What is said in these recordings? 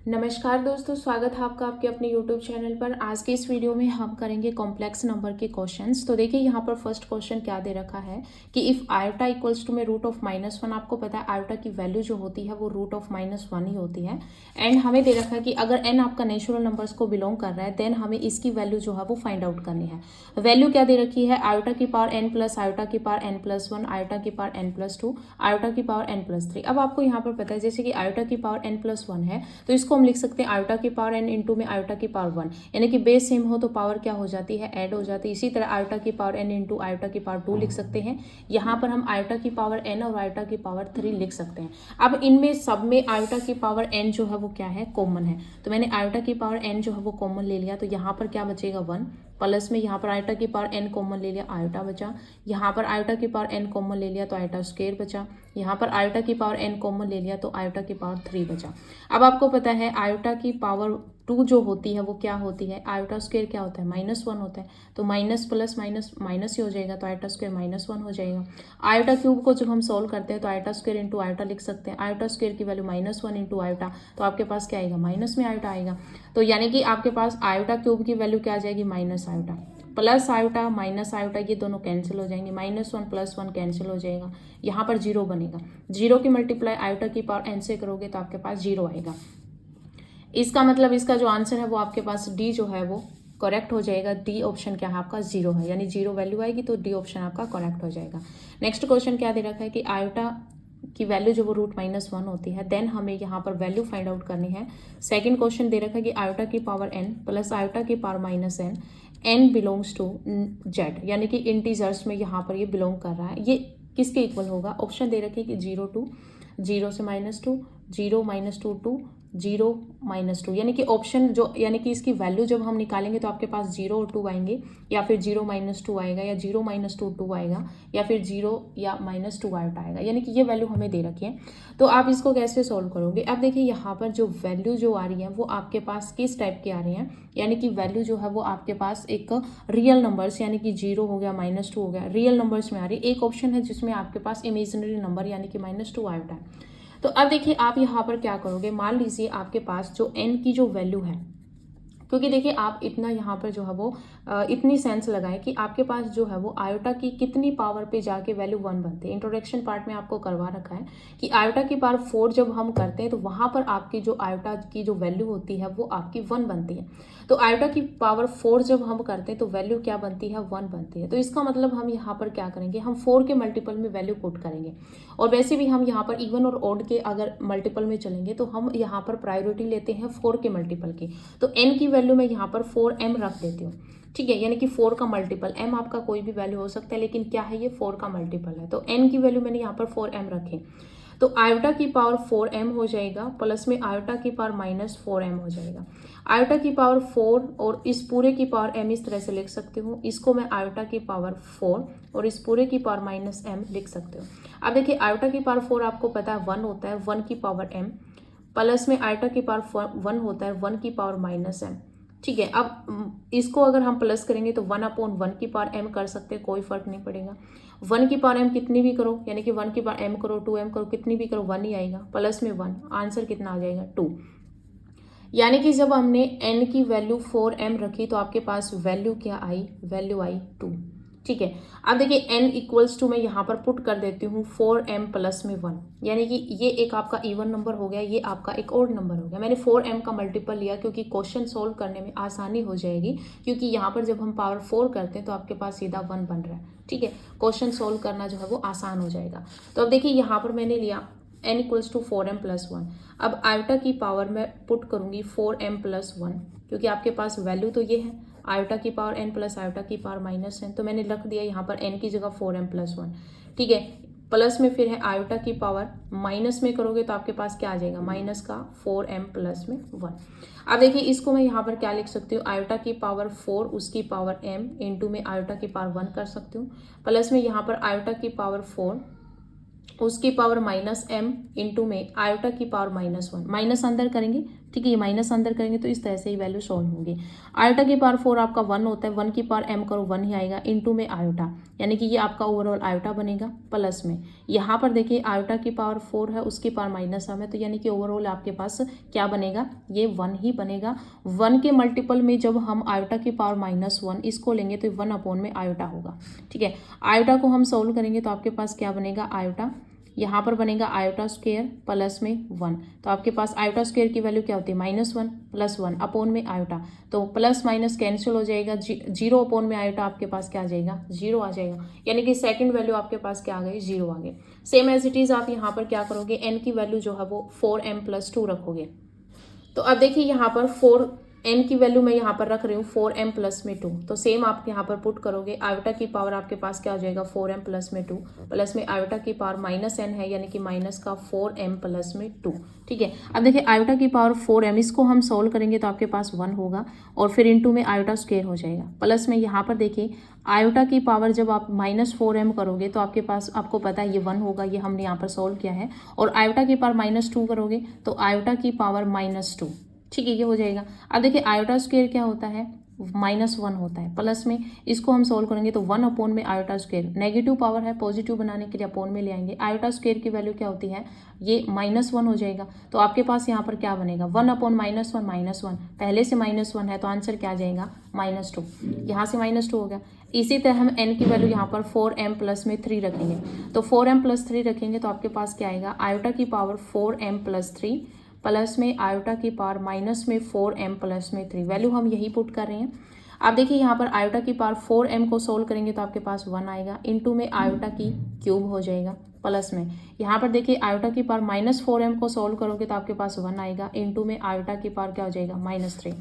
नमस्कार दोस्तों, स्वागत है आपका आपके अपने YouTube चैनल पर। आज के इस वीडियो में हम करेंगे कॉम्प्लेक्स नंबर के क्वेश्चंस। तो देखिए यहाँ पर फर्स्ट क्वेश्चन क्या दे रखा है कि इफ़ आयोटा इक्वल्स टू में रूट ऑफ -1। आपको पता है आयोटा की वैल्यू जो होती है वो रूट ऑफ -1 ही होती है। एंड हमें दे रखा है कि अगर n आपका नेचुरल नंबर्स को बिलोंग कर रहा है देन हमें इसकी वैल्यू जो है वो फाइंड आउट करनी है। वैल्यू क्या दे रखी है? आयोटा की पावर n प्लस आयोटा की पावर n+1, आयोटा की पावर n+2, आयोटा की पावर n+3। अब आपको यहाँ पर पता है जैसे कि आयोटा की पावर n+1 है तो इसको हम लिख सकते हैं आयोटा की पावर n इंटू में आयोटा की पावर 1, यानी कि बेस सेम हो तो पावर क्या हो जाती है? ऐड हो जाती है। इसी तरह आयोटा की पावर n इंटू आयोटा की पावर 2 लिख सकते हैं। यहाँ पर हम आयोटा की पावर n और आयोटा की पावर 3 लिख सकते हैं। अब इनमें सब में आयोटा की पावर n जो है वो क्या है? कॉमन है। तो मैंने आयोटा की पावर n जो है वो कॉमन ले लिया, तो यहाँ पर क्या बचेगा? 1 प्लस में यहाँ पर आयोटा की पावर n कॉमन ले लिया, आयोटा बचा। यहाँ पर आयोटा की पावर n कॉमन ले लिया तो आयोटा स्क्वायर बचा। यहाँ पर आयोटा की पावर n कॉमन ले लिया तो आयोटा की पावर 3 बचा। अब आपको पता है आयोटा की पावर 2 जो होती है वो क्या होती है? आयोटा स्क्वायर क्या होता है? -1 होता है। तो माइनस प्लस माइनस माइनस ही हो जाएगा, तो आयोटा स्क्वायर -1 हो जाएगा। आयोटा क्यूब को जब हम सॉल्व करते हैं तो आयोटा स्क्वायर इंटू आयोटा लिख सकते हैं। आयोटा स्क्वायर की वैल्यू -1 इंटू आयोटा, तो आपके पास क्या आएगा? माइनस में आयोटा आएगा। तो यानी कि आपके पास आयोटा क्यूब की वैल्यू क्या आ जाएगी? Minus iota. Plus iota minus iota ये दोनों कैंसिल हो जाएंगे, -1 + 1 कैंसिल हो जाएगा। यहाँ पर 0 बनेगा। 0 की मल्टीप्लाई आयोटा की पावर n से करोगे तो आपके पास 0 आएगा। इसका मतलब इसका जो आंसर है वो आपके पास डी जो है वो करेक्ट हो जाएगा। डी ऑप्शन क्या है आपका? 0 है, यानी 0 वैल्यू आएगी तो डी ऑप्शन आपका करेक्ट हो जाएगा। नेक्स्ट क्वेश्चन क्या दे रखा है कि आयोटा की वैल्यू जो वो √-1 होती है, देन हमें यहाँ पर वैल्यू फाइंड आउट करनी है। सेकंड क्वेश्चन दे रखा है कि आयोटा की पावर n प्लस आयोटा की power -n, n belongs to z, यानी कि इंटीजर्स में यहाँ पर ये बिलोंग कर रहा है। ये किसके इक्वल होगा? ऑप्शन दे रखे कि 0 to 0 से -2, 0 -2 to 0 -2, यानी कि ऑप्शन जो यानी कि इसकी वैल्यू जब हम निकालेंगे तो आपके पास 0 और 2 आएंगे, या फिर 0 -2 आएगा, या 0 -2 2 आएगा, या फिर 0 या -2 आएगा, यानी कि ये वैल्यू हमें दे रखी है। तो आप इसको कैसे सॉल्व करोगे? अब देखिए यहाँ पर जो वैल्यू जो आ रही है वो आपके पास किस टाइप की आ रही है, यानी कि वैल्यू जो है वो आपके पास एक रियल नंबर्स, यानी कि 0 हो गया, -2 हो गया, रियल नंबर्स में आ रही है। एक ऑप्शन है जिसमें आपके पास इमेजिनरी नंबर यानी कि -2 आयोटा है। तो अब देखिए आप यहाँ पर क्या करोगे, मान लीजिए आपके पास जो n की जो वैल्यू है, क्योंकि देखिए आप इतना यहाँ पर जो है वो इतनी सेंस लगाएं कि आपके पास जो है वो आयोटा की कितनी पावर पे जाके वैल्यू 1 बनती है। इंट्रोडक्शन पार्ट में आपको करवा रखा है कि आयोटा की पावर 4 जब हम करते हैं तो वहाँ पर आपकी जो आयोटा की जो वैल्यू होती है वो आपकी 1 बनती है। तो आयोटा की पावर 4 जब हम करते हैं तो वैल्यू क्या बनती है? 1 बनती है। तो इसका मतलब हम यहाँ पर क्या करेंगे, हम 4 के मल्टीपल में वैल्यू पुट करेंगे। और वैसे भी हम यहाँ पर इवन और ऑड के अगर मल्टीपल में चलेंगे तो हम यहाँ पर प्रायोरिटी लेते हैं 4 के मल्टीपल की। तो n की वैल्यू मैं यहाँ पर 4m रख देती हूँ, ठीक है, यानी कि 4 का मल्टीपल। m आपका कोई भी वैल्यू हो सकता है, लेकिन क्या है ये 4 का मल्टीपल है। तो n की वैल्यू मैंने यहाँ पर 4m रखी, तो आयोटा की पावर 4m हो जाएगा, प्लस में आयोटा की पावर -4m हो जाएगा। आयोटा की पावर 4 और इस पूरे की पावर m इस तरह से लिख सकते हो। इसको मैं आयोटा की पावर 4 और इस पूरे की पावर -m लिख सकते हो। अब देखिए आयोटा की पावर 4 आपको पता है 1 होता है, 1 की पावर m, प्लस में आयोटा की पावर 1 होता है, 1 की पावर -m, ठीक है। अब इसको अगर हम प्लस करेंगे तो 1/1 की पावर m कर सकते हैं, कोई फर्क नहीं पड़ेगा। 1 की पावर m कितनी भी करो, यानी कि 1 की पावर m करो, 2m करो, कितनी भी करो 1 ही आएगा, प्लस में 1, आंसर कितना आ जाएगा? 2। यानी कि जब हमने n की वैल्यू 4m रखी तो आपके पास वैल्यू क्या आई? वैल्यू आई 2, ठीक है। अब देखिए n इक्वल्स टू मैं यहाँ पर पुट कर देती हूँ 4m प्लस में 1, यानी कि ये एक आपका इवन नंबर हो गया, ये आपका एक ऑड नंबर हो गया। मैंने 4m का मल्टीपल लिया क्योंकि क्वेश्चन सोल्व करने में आसानी हो जाएगी, क्योंकि यहाँ पर जब हम पावर 4 करते हैं तो आपके पास सीधा 1 बन रहा है, ठीक है। क्वेश्चन सोल्व करना जो है वो आसान हो जाएगा। तो अब देखिए यहाँ पर मैंने लिया n equals to 4m plus 1। अब आयोटा की पावर में पुट करूंगी 4m प्लस 1, क्योंकि आपके पास वैल्यू तो ये है आयोटा की पावर n प्लस आयोटा की पावर -n, तो मैंने रख दिया यहाँ पर n की जगह 4m प्लस 1, ठीक है। प्लस में फिर है आयोटा की पावर, माइनस में करोगे तो आपके पास क्या आ जाएगा? माइनस का 4m प्लस में 1। अब देखिए इसको मैं यहाँ पर क्या लिख सकती हूँ? आयोटा की पावर 4 उसकी पावर m इंटू में आयोटा की पावर 1 कर सकती हूँ, प्लस में यहाँ पर आयोटा की पावर 4 उसकी पावर -m इंटू में आयोटा की पावर -1, माइनस अंदर करेंगे ठीक है, ये माइनस अंदर करेंगे तो इस तरह से ही वैल्यू सॉल्व होंगी। आयोटा की पावर 4 आपका 1 होता है, 1 की पावर m करो 1 ही आएगा, इनटू में आयोटा, यानी कि ये आपका ओवरऑल आयोटा बनेगा, प्लस में यहाँ पर देखिए आयोटा की पावर 4 है, उसकी पावर माइनस m है, तो यानी कि ओवरऑल आपके पास क्या बनेगा, ये 1 ही बनेगा। 1 के मल्टीपल में जब हम आयोटा की पावर -1 इसको लेंगे तो 1 अपॉन में आयोटा होगा। ठीक है, आयोटा को हम सोल्व करेंगे तो आपके पास क्या बनेगा, आयोटा यहाँ पर बनेगा आयोटा स्क्वेयर प्लस में 1, तो आपके पास आयोटा स्क्वेयर की वैल्यू क्या होती है, -1 प्लस 1 अपॉन में आयोटा, तो प्लस माइनस कैंसिल हो जाएगा, 0 अपॉन में आयोटा आपके पास क्या आ जाएगा, 0 आ जाएगा, यानी कि सेकंड वैल्यू आपके पास क्या आ गई, 0 आ गई। सेम एज इट इज़ आप यहाँ पर क्या करोगे, n की वैल्यू जो है वो 4m+2 रखोगे। तो अब देखिए यहाँ पर 4n की वैल्यू मैं यहाँ पर रख रही हूँ 4m प्लस में 2, तो सेम आप यहाँ पर पुट करोगे, आयोटा की पावर आपके पास क्या हो जाएगा 4m प्लस में 2, प्लस में आयोटा की पावर -n है, यानी कि माइनस का 4m प्लस में 2। ठीक है, अब देखिए आयोटा की पावर 4m, इसको हम सोल्व करेंगे तो आपके पास 1 होगा, और फिर इनटू में आयोटा स्क्वायर हो जाएगा, प्लस में यहाँ पर देखिए आयोटा की पावर जब आप -4m करोगे तो आपके पास, आपको पता है ये 1 होगा, ये हमने यहाँ पर सोल्व किया है, और आयोटा की पावर -2 करोगे तो आयोटा की पावर -2, ठीक है, ये हो जाएगा। अब देखिए आयोटा स्क्वायर क्या होता है, -1 होता है, प्लस में इसको हम सोल्व करेंगे तो 1 अपॉन में आयोटा स्क्वायर, नेगेटिव पावर है, पॉजिटिव बनाने के लिए अपॉन में ले आएंगे, आयोटा स्क्वायर की वैल्यू क्या होती है, ये -1 हो जाएगा, तो आपके पास यहाँ पर क्या बनेगा, 1 अपॉन -1, पहले से -1 है तो आंसर क्या आ जाएगा, -2, यहाँ से -2 हो गया। इसी तरह हम n की वैल्यू यहाँ पर 4m प्लस में 3 रखेंगे, तो 4m प्लस 3 रखेंगे तो आपके पास क्या आएगा, आयोटा की पावर 4m प्लस 3 प्लस में आयोटा की पावर माइनस में 4m प्लस में 3, वैल्यू हम यही पुट कर रहे हैं। आप देखिए यहाँ पर आयोटा की पावर 4m को सोल्व करेंगे तो आपके पास 1 आएगा, इनटू में आयोटा की क्यूब हो जाएगा, प्लस में यहाँ पर देखिए आयोटा की पावर -4m को सोल्व करोगे तो आपके पास 1 आएगा, इनटू में आयोटा की पावर क्या हो जाएगा, -3।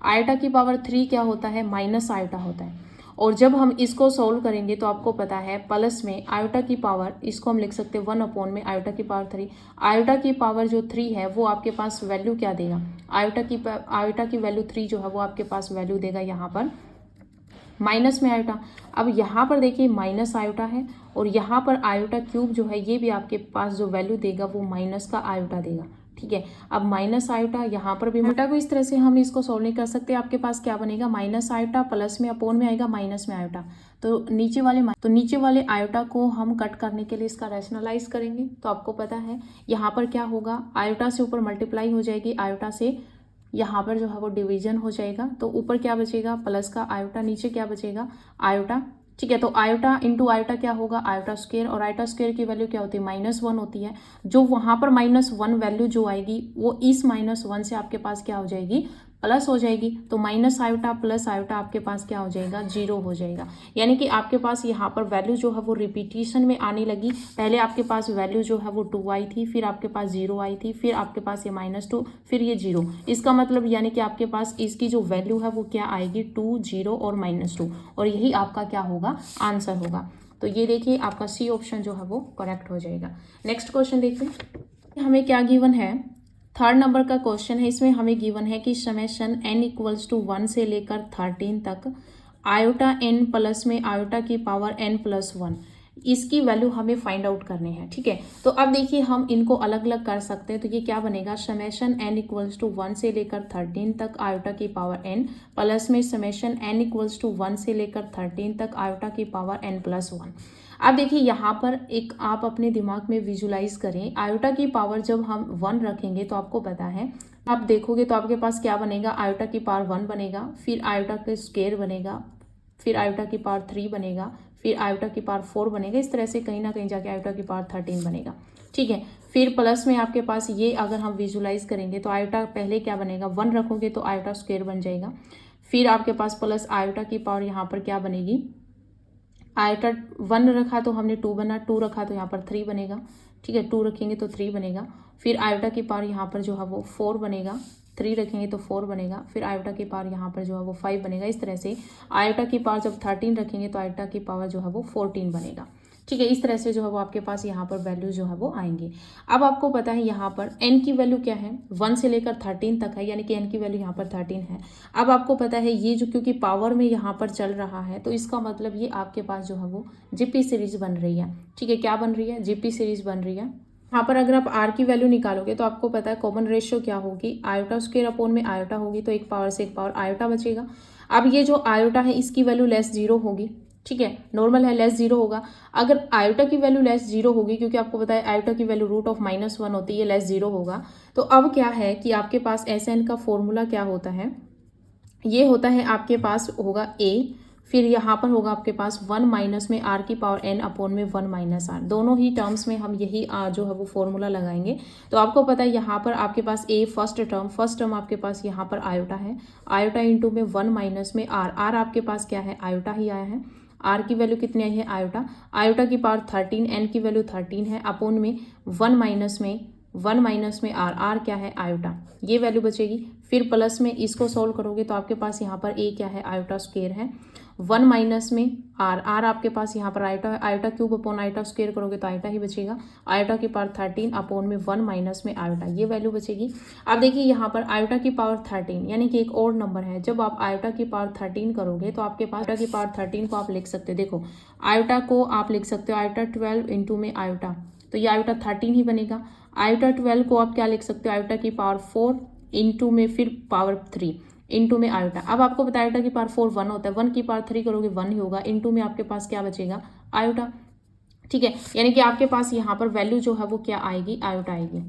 आयोटा की पावर 3 क्या होता है, माइनस आयोटा होता है, और जब हम इसको सोल्व करेंगे तो आपको पता है प्लस में आयोटा की पावर, इसको हम लिख सकते हैं 1 अपॉन में आयोटा की पावर 3, आयोटा की पावर जो 3 है वो आपके पास वैल्यू क्या देगा, आयोटा की वैल्यू 3 जो है वो आपके पास वैल्यू देगा यहाँ पर माइनस में आयोटा। अब यहाँ पर देखिए माइनस आयोटा है, और यहाँ पर आयोटा क्यूब जो है ये भी आपके पास जो वैल्यू देगा वो माइनस का आयोटा देगा। ठीक है, अब माइनस आयोटा यहाँ पर भी, आयोटा को इस तरह से हम इसको सॉल्व नहीं कर सकते, आपके पास क्या बनेगा, माइनस आयोटा प्लस में अपॉन में आएगा माइनस में आयोटा, तो नीचे वाले आयोटा को हम कट करने के लिए इसका रैशनलाइज करेंगे, तो आपको पता है यहाँ पर क्या होगा, आयोटा से ऊपर मल्टीप्लाई हो जाएगी, आयोटा से यहाँ पर जो है वो डिवीजन हो जाएगा, तो ऊपर क्या बचेगा, प्लस का आयोटा, नीचे क्या बचेगा, आयोटा। ठीक है, तो आयोटा इंटू आयोटा क्या होगा, आयोटा स्क्वायर, और आयोटा स्क्वायर की वैल्यू क्या होती है, -1 होती है, जो वहाँ पर -1 वैल्यू जो आएगी वो इस -1 से आपके पास क्या हो जाएगी, प्लस हो जाएगी, तो माइनस आयोटा प्लस आयोटा आपके पास क्या हो जाएगा, 0 हो जाएगा, यानी कि आपके पास यहाँ पर वैल्यू जो है वो रिपीटिशन में आने लगी, पहले आपके पास वैल्यू जो है वो 2 आई थी, फिर आपके पास 0 आई थी, फिर आपके पास ये -2, फिर ये 0, इसका मतलब यानी कि आपके पास इसकी जो वैल्यू है वो क्या आएगी, 2, 0 और -2, और यही आपका क्या होगा, आंसर होगा। तो ये देखिए आपका सी ऑप्शन जो है वो करेक्ट हो जाएगा। नेक्स्ट क्वेश्चन देखिए, हमें क्या गिवन है, 3rd नंबर का क्वेश्चन है, इसमें हमें गिवन है कि समेशन n = 1 से लेकर 13 तक आयोटा n प्लस में आयोटा की पावर n+1, इसकी वैल्यू हमें फाइंड आउट करनी है। ठीक है, तो अब देखिए हम इनको अलग अलग कर सकते हैं, तो ये क्या बनेगा, समेशन n = 1 से लेकर 13 तक आयोटा की पावर n प्लस में समेशन n = 1 से लेकर 13 तक आयोटा की पावर n+1। अब देखिए यहाँ पर एक आप अपने दिमाग में विजुलाइज करें, आयोटा की पावर जब हम 1 रखेंगे तो आपको पता है, आप देखोगे तो आपके पास क्या बनेगा, आयोटा की पावर 1 बनेगा, फिर आयोटा का स्क्वायर बनेगा, फिर आयोटा की पावर 3 बनेगा, फिर आयोटा की पावर 4 बनेगा, इस तरह से कहीं ना कहीं जाके आयोटा की पावर 13 बनेगा। ठीक है, फिर प्लस में आपके पास ये अगर हम विजुलाइज करेंगे तो आयोटा पहले क्या बनेगा, 1 रखोगे तो आयोटा स्क्वायर बन जाएगा, फिर आपके पास प्लस आयोटा की पावर यहाँ पर क्या बनेगी, आयोटा 1 रखा तो हमने 2 बना, 2 रखा तो यहाँ पर 3 बनेगा। ठीक है, 2 रखेंगे तो 3 बनेगा, फिर आयोटा की पावर यहाँ पर जो है वो 4 बनेगा, 3 रखेंगे तो 4 बनेगा, फिर आयोटा की पावर यहाँ पर जो है वो 5 बनेगा। इस तरह से आयोटा की पावर जब 13 रखेंगे तो आयोटा की पावर जो है वो 14 बनेगा। ठीक है, इस तरह से जो है वो आपके पास यहाँ पर वैल्यू जो है वो आएंगी। अब आपको पता है यहाँ पर n की वैल्यू क्या है, 1 से लेकर 13 तक है, यानी कि n की वैल्यू यहाँ पर 13 है। अब आपको पता है ये जो क्योंकि पावर में यहाँ पर चल रहा है तो इसका मतलब ये आपके पास जो है वो जीपी सीरीज बन रही है। ठीक है, क्या बन रही है, जीपी सीरीज बन रही है। यहाँ पर अगर आप आर की वैल्यू निकालोगे तो आपको पता है कॉमन रेशियो क्या होगी, आयोटा स्क्वायर अपॉन में आयोटा होगी, तो एक पावर से एक पावर आयोटा बचेगा। अब ये जो आयोटा है इसकी वैल्यू लेस जीरो होगी, ठीक है, नॉर्मल है लेस जीरो होगा। अगर आयोटा की वैल्यू लेस जीरो होगी, क्योंकि आपको पता है आयोटा की वैल्यू रूट ऑफ -1 होती है, लेस जीरो होगा। तो अब क्या है कि आपके पास एस एन का फॉर्मूला क्या होता है, ये होता है आपके पास होगा ए, फिर यहाँ पर होगा आपके पास 1 माइनस में आर की पावर एन अपॉन में 1 माइनस आर, दोनों ही टर्म्स में हम यही जो है वो फॉर्मूला लगाएंगे। तो आपको पता है यहाँ पर आपके पास ए फर्स्ट टर्म आपके पास यहाँ पर आयोटा है, आयोटा इंटू में 1 माइनस में आर, आर आपके पास क्या है आयोटा ही आया है, आर की वैल्यू कितनी आई है आयोटा, आयोटा की पावर 13, एन की वैल्यू 13 है, अपॉन में 1 माइनस में आर, आर क्या है आयोटा, ये वैल्यू बचेगी। फिर प्लस में इसको सॉल्व करोगे तो आपके पास यहाँ पर ए क्या है आयोटा स्क्वायर है, 1 माइनस में आर, आर आपके पास यहाँ पर आयोटा है, iota cube upon iota square करोगे तो आयोटा ही बचेगा, आयोटा की पावर 13 अपॉन में 1 माइनस में आयोटा, ये वैल्यू बचेगी। अब देखिए यहाँ पर आयोटा की पावर 13 यानी कि एक और नंबर है, जब आप आयोटा की पावर 13 करोगे तो आपके पास आयोटा की पावर 13 को आप लिख सकते हो, देखो आयोटा को आप लिख सकते हो आयोटा 12 इंटू में आयोटा, तो ये आयोटा 13 ही बनेगा। आयोटा 12 को आप क्या लिख सकते हो आयोटा की पावर 4 इंटू में फिर पावर 3 इंटू में आयोटा। अब आपको पता है आयोटा की पावर 4 1 होता है, 1 की पावर 3 करोगे 1 ही होगा, इंटू में आपके पास क्या बचेगा आयोटा, ठीक है, यानी कि आपके पास यहाँ पर वैल्यू जो है वो क्या आएगी आयोटा आएगी,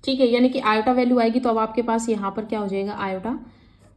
ठीक है, यानी कि आयोटा वैल्यू आएगी। तो अब आपके पास यहाँ पर क्या हो जाएगा आयोटा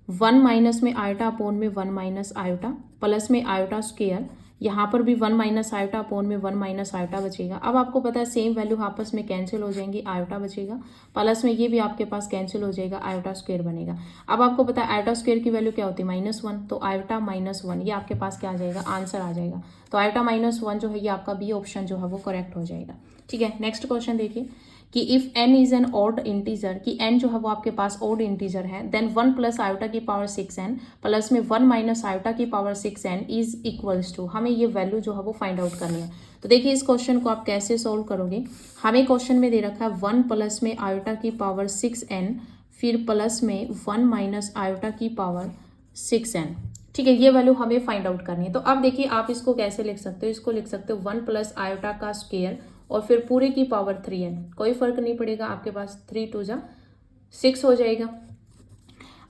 1 माइनस में आयोटा अपॉन में 1 माइनस आयोटा, प्लस में आयोटा स्क्वायर, यहाँ पर भी 1 माइनस आयोटा अपॉन में 1 माइनस आयोटा बचेगा। अब आपको पता है सेम वैल्यू आपस में कैंसिल हो जाएंगी, आयोटा बचेगा, प्लस में ये भी आपके पास कैंसिल हो जाएगा, आयोटा स्क्वायर बनेगा। अब आपको पता है आयोटा स्क्वायर की वैल्यू क्या होती है -1, तो आयोटा -1 ये आपके पास क्या आ जाएगा आंसर आ जाएगा। तो आयोटा -1 जो है ये आपका बी ऑप्शन जो है वो करेक्ट हो जाएगा, ठीक है। नेक्स्ट क्वेश्चन देखिए कि if n is an odd integer, कि n जो है वो आपके पास ऑड इंटीजर है, देन 1 प्लस आयोटा की पावर 6n प्लस में 1 माइनस आयोटा की power 6n is equals to, हमें ये वैल्यू जो है वो फाइंड आउट करनी है। तो देखिए इस क्वेश्चन को आप कैसे सोल्व करोगे, हमें क्वेश्चन में दे रखा है 1 प्लस में आयोटा की पावर 6n फिर प्लस में 1 माइनस आयोटा की पावर 6n, ठीक है, ये वैल्यू हमें फाइंड आउट करनी है। तो अब देखिए आप इसको कैसे लिख सकते हो, इसको लिख सकते हो 1 प्लस आयोटा का स्क्वायर और फिर पूरे की पावर 3n, कोई फर्क नहीं पड़ेगा, आपके पास 3 2 जा 6 हो जाएगा।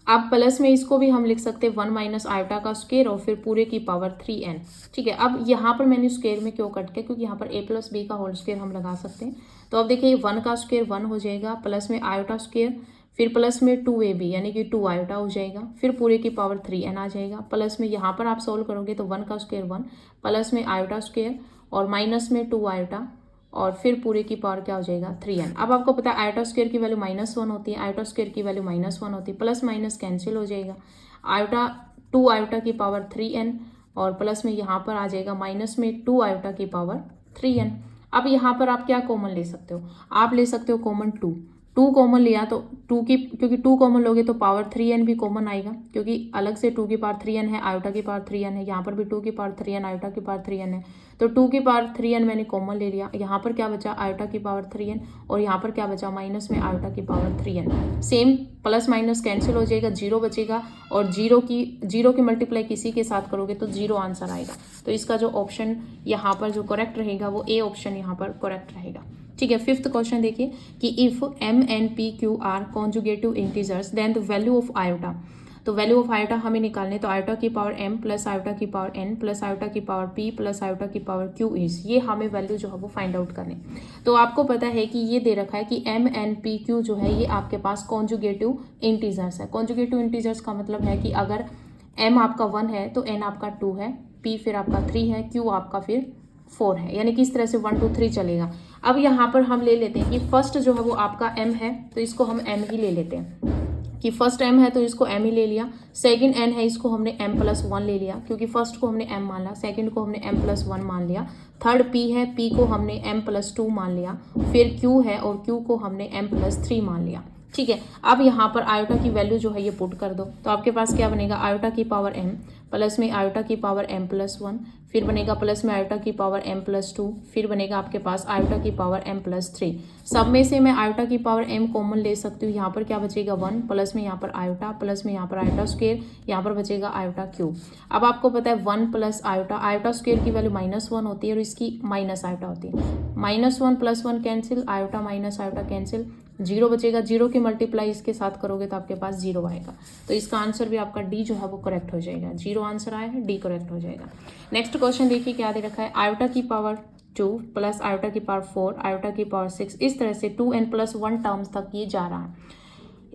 अब प्लस में इसको भी हम लिख सकते हैं 1 माइनस आयोटा का स्क्वायर और फिर पूरे की पावर 3n, ठीक है। अब यहाँ पर मैंने स्क्वायर में क्यों कट किया, क्योंकि यहाँ पर a प्लस बी का होल स्क्वायर हम लगा सकते हैं। तो अब देखिए 1 का स्क्वायर 1 हो जाएगा, प्लस में आयोटा स्क्वायर, फिर प्लस में 2ab यानी कि 2 आयोटा हो जाएगा, फिर पूरे की पावर 3n आ जाएगा, प्लस में यहाँ पर आप सोल्व करोगे तो 1 का स्क्वायर 1 प्लस में आयोटा स्क्वायर और माइनस में 2 आयोटा और फिर पूरे की पावर क्या हो जाएगा 3n। अब आपको पता है आयोटा स्क्वायर की वैल्यू -1 होती है, आयोटा स्क्वायर की वैल्यू -1 होती है, प्लस माइनस कैंसिल हो जाएगा, आयोटा 2 आयोटा की पावर 3n और प्लस में यहाँ पर आ जाएगा माइनस में 2 आयोटा की पावर 3n। अब यहाँ पर आप क्या कॉमन ले सकते हो, आप ले सकते हो कॉमन 2 कॉमन लिया तो 2 की, क्योंकि 2 कॉमन लोगे तो पावर 3n भी कॉमन आएगा, क्योंकि अलग से 2 की पावर 3n है, आयोटा की पावर 3n है, यहाँ पर भी 2 की पावर 3n आयोटा की पावर 3n है, तो 2 की पावर 3n मैंने कॉमन ले लिया, यहाँ पर क्या बचा आयोटा की पावर 3n और यहाँ पर क्या बचा माइनस में आयोटा की power 3n, same plus minus cancel हो जाएगा, 0 बचेगा और 0 की मल्टीप्लाई किसी के साथ करोगे तो 0 आंसर आएगा। तो इसका जो ऑप्शन यहाँ पर जो करेक्ट रहेगा वो ए ऑप्शन यहाँ पर करेक्ट रहेगा, ठीक है। 5th क्वेश्चन देखिए कि if m n p q are conjugative integers then the value of iota, तो वैल्यू ऑफ आयोटा हमें निकालने, तो आयोटा की पावर m प्लस आयोटा की पावर n प्लस आयोटा की पावर p प्लस आयोटा की पावर q इज, ये हमें वैल्यू जो है वो फाइंड आउट करने। तो आपको पता है कि ये दे रखा है कि m n p q जो है ये आपके पास कॉन्जुगेटिव इंटीजर्स है। कॉन्जुगेटिव इंटीजर्स का मतलब है कि अगर m आपका 1 है तो n आपका 2 है, p फिर आपका 3 है, q आपका फिर 4 है, यानी कि इस तरह से 1 2 3 चलेगा। अब यहाँ पर हम ले लेते हैं कि फर्स्ट जो है वो आपका m है तो इसको हम m ही ले लेते हैं, कि फर्स्ट m है तो इसको m ही ले लिया, सेकंड n है इसको हमने m प्लस 1 ले लिया, क्योंकि फर्स्ट को हमने m मान लिया, सेकंड को हमने m प्लस 1 मान लिया, थर्ड p है, p को हमने m प्लस 2 मान लिया, फिर q है और q को हमने m प्लस 3 मान लिया, ठीक है। अब यहाँ पर आयोटा की वैल्यू जो है ये पुट कर दो, तो आपके पास क्या बनेगा आयोटा की पावर m प्लस में आयोटा की पावर m प्लस 1, फिर बनेगा प्लस में आयोटा की पावर m प्लस 2, फिर बनेगा आपके पास आयोटा की पावर m प्लस 3। सब में से मैं आयोटा की पावर m कॉमन ले सकती हूँ, यहाँ पर क्या बचेगा 1 प्लस में यहाँ पर आयोटा प्लस में यहाँ पर आयोटा स्क्वायर, यहाँ पर बचेगा आयोटा क्यूब। अब आपको पता है 1 प्लस आयोटा, आयोटा स्क्वायर की वैल्यू -1 होती है और इसकी माइनस आयोटा होती है, -1 + 1 cancel, iota minus iota cancel, 0 बचेगा। 0 की मल्टीप्लाई इसके साथ करोगे तो आपके पास 0 आएगा। तो इसका आंसर भी आपका डी जो है वो करेक्ट हो जाएगा। 0 आंसर आया है, डी करेक्ट हो जाएगा। नेक्स्ट क्वेश्चन देखिए क्या दे रखा है, आयोटा की पावर 2 प्लस आयोटा की पावर 4 आयोटा की पावर 6, इस तरह से 2n+1 टर्म्स तक ये जा रहा है।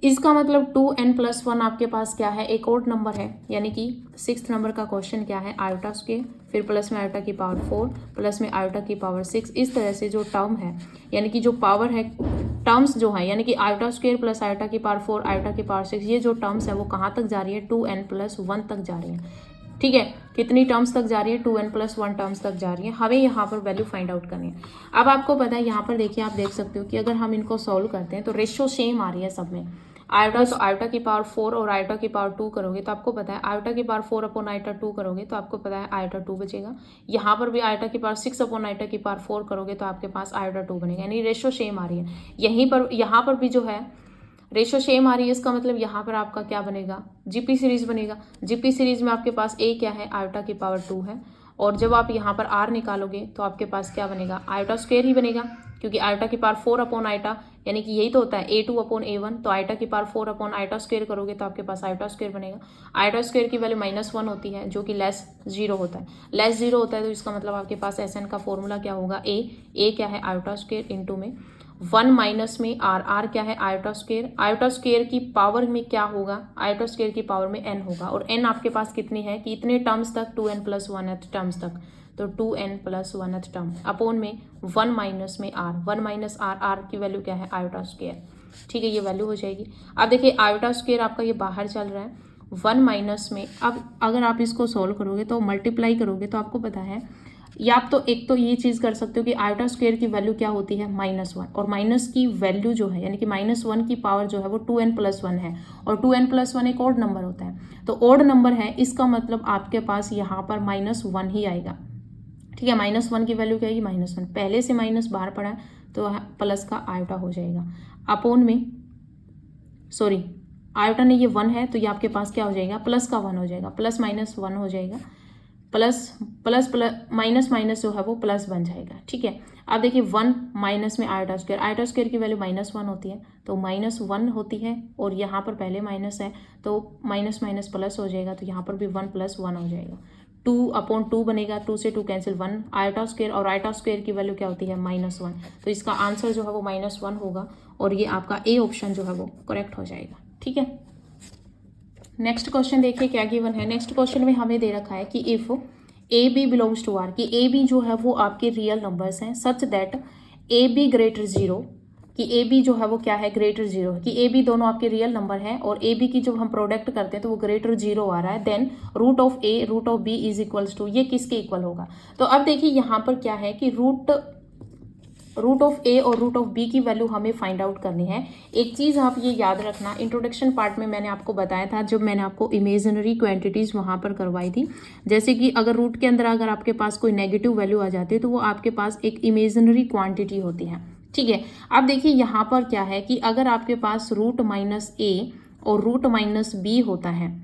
इसका मतलब 2n+1 आपके पास क्या है, एक और नंबर है, यानी कि 6th नंबर का क्वेश्चन क्या है, आयोटा स्क्वायर, फिर प्लस में आयोटा की पावर 4 प्लस में आयोटा की पावर 6, इस तरह से जो टर्म है, यानी कि जो पावर है, टर्म्स जो है, यानी कि आयोटा स्क्वायर प्लस आयोटा की पावर 4 आयोटा की पावर 6, ये जो टर्म्स है वो कहाँ तक जा रही है, 2n+1 तक जा रही है। ठीक है, कितनी टर्म्स तक जा रही है, 2n+1 टर्म्स तक जा रही है। हमें यहाँ पर वैल्यू फाइंड आउट करनी है। अब आपको पता है यहाँ पर देखिए, आप देख सकते हो कि अगर हम इनको सॉल्व करते हैं तो रेशियो सेम आ रही है सब में। आयोटा तो आयोटा की पावर 4 और आयोटा की पावर 2 करोगे तो आपको पता है आयोटा की पावर 4 अपॉन आयोटा 2 करोगे तो आपको पता है आयोटा 2 बचेगा। यहाँ पर भी आयोटा की पावर 6 अपॉन आयोटा की पावर 4 करोगे तो आपके पास आयोटा 2 बनेगा, यानी रेशियो सेम आ रही है। यहाँ पर भी जो है रेशियो सेम आ रही है, इसका मतलब यहाँ पर आपका क्या बनेगा, जीपी सीरीज बनेगा। जीपी सीरीज में आपके पास ए क्या है, आयोटा की पावर 2 है, और जब आप यहाँ पर आर निकालोगे तो आपके पास क्या बनेगा, आयोटा स्क्वायर ही बनेगा, क्योंकि आयोटा की पावर 4 अपॉन आयोटा, यानी कि यही तो होता है A2 अपॉन A1, तो आयोटा की पावर 4 अपॉन आयोटा स्क्वायर करोगे तो आपके पास आयोटा स्क्वायर बनेगा। आयोटा स्क्वायर की वैल्यू -1 होती है, जो कि -0 होता है। -0 होता है तो इसका मतलब आपके पास SN का फॉर्मूला क्या होगा, ए क्या है, आयोटा स्क्वायर इंटू में 1 माइनस में आर क्या है, आयोटा स्क्वायर। आयोटा स्क्वायर की पावर में क्या होगा, आयोटा स्क्वायर की पावर में n होगा, और n आपके पास कितनी है कि इतने टर्म्स तक, 2n+1th टर्म्स तक, तो 2n+1th टर्म अपॉन में 1 माइनस में आर, 1 माइनस आर की वैल्यू क्या है, आयोटा स्क्वायर। ठीक है, ये वैल्यू हो जाएगी। अब देखिए आयोटा स्क्वायर आपका ये बाहर चल रहा है, 1 माइनस में, अब अगर आप इसको सॉल्व करोगे तो मल्टीप्लाई करोगे तो आपको पता है, या आप तो एक तो ये चीज़ कर सकते हो कि आयोटा स्क्वायर की वैल्यू क्या होती है, -1, और माइनस की वैल्यू जो है, यानी कि -1 की पावर जो है वो 2n+1 है, और 2n+1 एक ऑड नंबर होता है, तो ऑड नंबर है, इसका मतलब आपके पास यहाँ पर -1 ही आएगा। ठीक है, -1 की वैल्यू क्या आएगी, -1, पहले से माइनस बाहर पड़ा है तो प्लस का आयोटा हो जाएगा, अपॉन में, सॉरी आयोटा ने ये 1 है तो ये आपके पास क्या हो जाएगा, प्लस का 1 हो जाएगा, प्लस -1 हो जाएगा, plus plus plus minus minus जो है वो प्लस बन जाएगा। ठीक है, अब देखिए 1 माइनस में आयोटा स्क्वायर की वैल्यू -1 होती है, तो -1 होती है, और यहाँ पर पहले माइनस है तो माइनस माइनस प्लस हो जाएगा, तो यहाँ पर भी 1 + 1 हो जाएगा, 2/2 बनेगा, 2 से 2 कैंसिल, 1 आयोटा स्क्वायर, और आयोटा स्क्वायर की वैल्यू क्या होती है, -1, तो इसका आंसर जो है वो -1 होगा, और ये आपका ए ऑप्शन जो है वो करेक्ट हो जाएगा। ठीक है, नेक्स्ट क्वेश्चन देखिए क्या गिवन है। नेक्स्ट क्वेश्चन में हमें दे रखा है कि if a b belongs to R, कि ए बी जो है वो आपके रियल नंबर्स हैं, such that A be greater 0, कि ए बी जो है वो क्या है, ग्रेटर 0 है, कि ए बी दोनों आपके रियल नंबर हैं, और ए बी की जब हम प्रोडक्ट करते हैं तो वो ग्रेटर 0 आ रहा है, then root of a root of b is equals to, ये किसके इक्वल होगा। तो अब देखिए यहाँ पर क्या है कि रूट ऑफ ए और रूट ऑफ बी की वैल्यू हमें फाइंड आउट करनी है। एक चीज़ आप ये याद रखना, इंट्रोडक्शन पार्ट में मैंने आपको बताया था, जब मैंने आपको इमेजिनरी क्वांटिटीज़ वहाँ पर करवाई थी, जैसे कि अगर रूट के अंदर अगर आपके पास कोई नेगेटिव वैल्यू आ जाती है तो वो आपके पास एक इमेजिनरी क्वांटिटी होती है। ठीक है, अब देखिए यहाँ पर क्या है कि अगर आपके पास रूट माइनस ए और रूट माइनस बी होता है,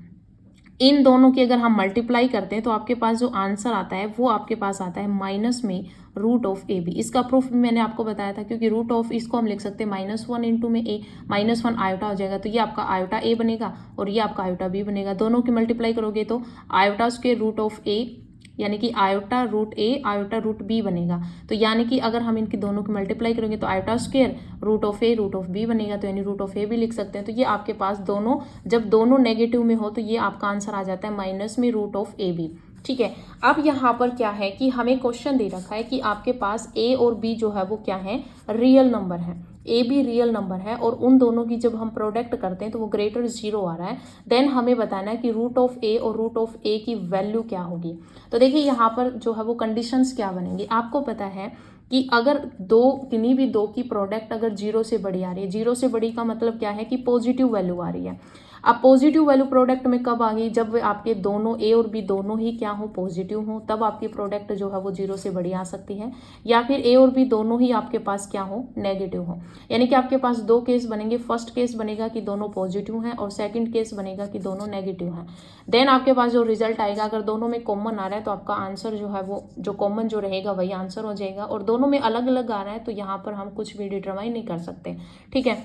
इन दोनों की अगर हम मल्टीप्लाई करते हैं तो आपके पास जो आंसर आता है वो आपके पास आता है माइनस में रूट ऑफ ए बी। इसका प्रूफ भी मैंने आपको बताया था, क्योंकि रूट ऑफ इसको हम लिख सकते हैं -1 इंटू में ए, -1 आयोटा हो जाएगा, तो ये आपका आयोटा ए बनेगा और ये आपका आयोटा बी बनेगा। दोनों की मल्टीप्लाई करोगे तो आयोटा स्क्वायर रूट ऑफ ए, यानी कि आयोटा रूट ए आयोटा रूट बी बनेगा। तो यानी कि अगर हम इनकी दोनों की मल्टीप्लाई करेंगे तो iota square root of a root of b बनेगा, तो यानी रूट ऑफ ए भी लिख सकते हैं। तो ये आपके पास दोनों, जब दोनों नेगेटिव में हो तो ये आपका आंसर आ जाता है माइनस में रूट ऑफ ए बी। ठीक है, अब यहाँ पर क्या है कि हमें क्वेश्चन दे रखा है कि आपके पास ए और बी जो है वो क्या है, रियल नंबर है, ए बी रियल नंबर है, और उन दोनों की जब हम प्रोडक्ट करते हैं तो वो ग्रेटर 0 आ रहा है। देन हमें बताना है कि रूट ऑफ ए और रूट ऑफ ए की वैल्यू क्या होगी। तो देखिए यहाँ पर जो है वो कंडीशंस क्या बनेंगी। आपको पता है कि अगर किन्हीं भी दो की प्रोडक्ट अगर 0 से बड़ी आ रही है, 0 से बड़ी का मतलब क्या है कि पॉजिटिव वैल्यू आ रही है। अब पॉजिटिव वैल्यू प्रोडक्ट में कब आ गई, जब आपके दोनों ए और बी दोनों ही क्या हो, पॉजिटिव हो, तब आपकी प्रोडक्ट जो है वो 0 से बड़ी आ सकती है। या फिर ए और बी दोनों ही आपके पास क्या हो, नेगेटिव हो। यानी कि आपके पास दो केस बनेंगे। फर्स्ट केस बनेगा कि दोनों पॉजिटिव हैं और सेकंड केस बनेगा कि दोनों नेगेटिव हैं। देन आपके पास जो रिजल्ट आएगा, अगर दोनों में कॉमन आ रहा है तो आपका आंसर जो है वो जो कॉमन जो रहेगा वही आंसर हो जाएगा, और दोनों में अलग अलग आ रहा है तो यहाँ पर हम कुछ भी डिटरमाइन नहीं कर सकते। ठीक है,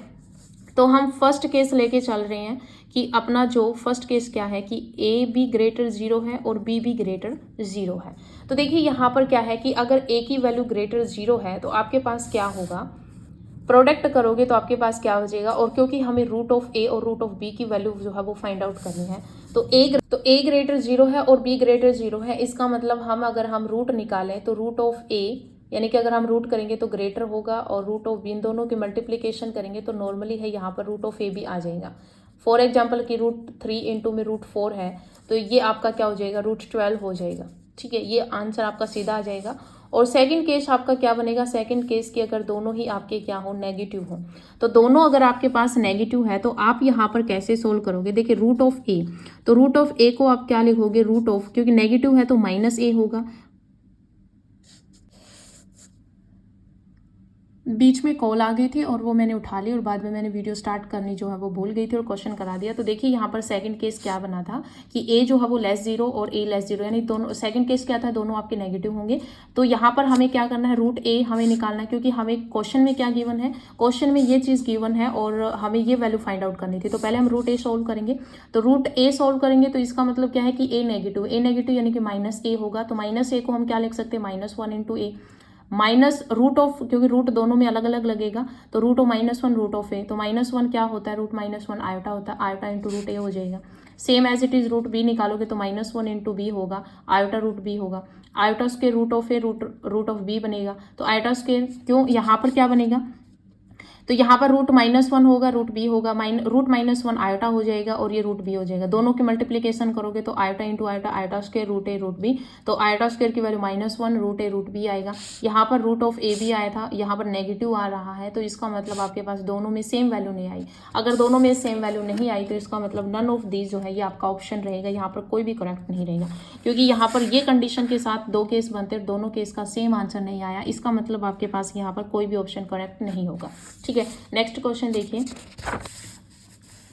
तो हम फर्स्ट केस लेके चल रहे हैं कि अपना जो फर्स्ट केस क्या है कि ए बी ग्रेटर 0 है और बी भी ग्रेटर 0 है। तो देखिए यहाँ पर क्या है कि अगर ए की वैल्यू ग्रेटर 0 है तो आपके पास क्या होगा, प्रोडक्ट करोगे तो आपके पास क्या हो जाएगा, और क्योंकि हमें रूट ऑफ ए और रूट ऑफ बी की वैल्यू जो है वो फाइंड आउट करनी है, तो ए ग्रेटर 0 है और बी ग्रेटर 0 है। इसका मतलब अगर हम रूट निकालें तो रूट ऑफ ए, यानी कि अगर हम रूट करेंगे तो ग्रेटर होगा, और रूट ऑफ बी, इन दोनों की मल्टीप्लीकेशन करेंगे तो नॉर्मली है यहाँ पर रूट ऑफ ए भी आ जाएगा। फॉर एग्जाम्पल की √3 इंटू में √4 है तो ये आपका क्या हो जाएगा, √12 हो जाएगा। ठीक है, ये आंसर आपका सीधा आ जाएगा। और सेकंड केस आपका क्या बनेगा, सेकंड केस की अगर दोनों ही आपके क्या हो, नेगेटिव हो, तो दोनों अगर आपके पास नेगेटिव है तो आप यहाँ पर कैसे सोल्व करोगे। देखिए रूट ऑफ ए, तो रूट ऑफ ए को आप क्या लिखोगे, रूट ऑफ, क्योंकि नेगेटिव है तो -a होगा। बीच में कॉल आ गई थी और वो मैंने उठा ली, और बाद में मैंने वीडियो स्टार्ट करनी जो है वो भूल गई थी और क्वेश्चन करा दिया। तो देखिए यहाँ पर सेकंड केस क्या बना था कि ए जो है वो <0 और a <0, यानी दोनों, सेकंड केस क्या था, दोनों आपके नेगेटिव होंगे। तो यहाँ पर हमें क्या करना है, रूट ए हमें निकालना है, क्योंकि हमें क्वेश्चन में क्या गिवन है, क्वेश्चन में ये चीज़ गिवन है और हमें ये वैल्यू फाइंड आउट करनी थी। तो पहले हम रूट ए सोल्व करेंगे। तो रूट ए सोल्व करेंगे तो इसका मतलब क्या है कि ए नेगेटिव यानी कि -a होगा। तो -a को हम क्या लिख सकते हैं, -1 into a, minus root of, क्योंकि रूट दोनों में अलग अलग लगेगा तो root of -1 root of a, तो -1 क्या होता है, √-1 आयोटा होता है, आयोटा इंटू रूट ए हो जाएगा। Same as it is root b निकालोगे तो -1 इंटू बी होगा, आयोटा रूट बी होगा, iota square root of a root of b बनेगा। तो आयोटा स्क्वायर क्यों, यहाँ पर क्या बनेगा, तो यहाँ पर √-1 होगा, रूट बी होगा, √-1 आयोटा हो जाएगा और ये रूट बी हो जाएगा। दोनों की मल्टीप्लीकेशन करोगे तो iota into iota, iota square root A root B, तो आयोटा स्क्वायर की value -1 root A root B आएगा। यहाँ पर रूट ऑफ ए भी आया था, यहाँ पर नेगेटिव आ रहा है, तो इसका मतलब आपके पास दोनों में सेम वैल्यू नहीं आई। अगर दोनों में सेम वैल्यू नहीं आई तो इसका मतलब नन ऑफ दीज जो है ये आपका ऑप्शन रहेगा, यहाँ पर कोई भी करेक्ट नहीं रहेगा, क्योंकि यहाँ पर ये कंडीशन के साथ दो केस बनते, दोनों केस का सेम आंसर नहीं आया, इसका मतलब आपके पास यहाँ पर कोई भी ऑप्शन करेक्ट नहीं होगा। ठीक है, नेक्स्ट क्वेश्चन देखिए।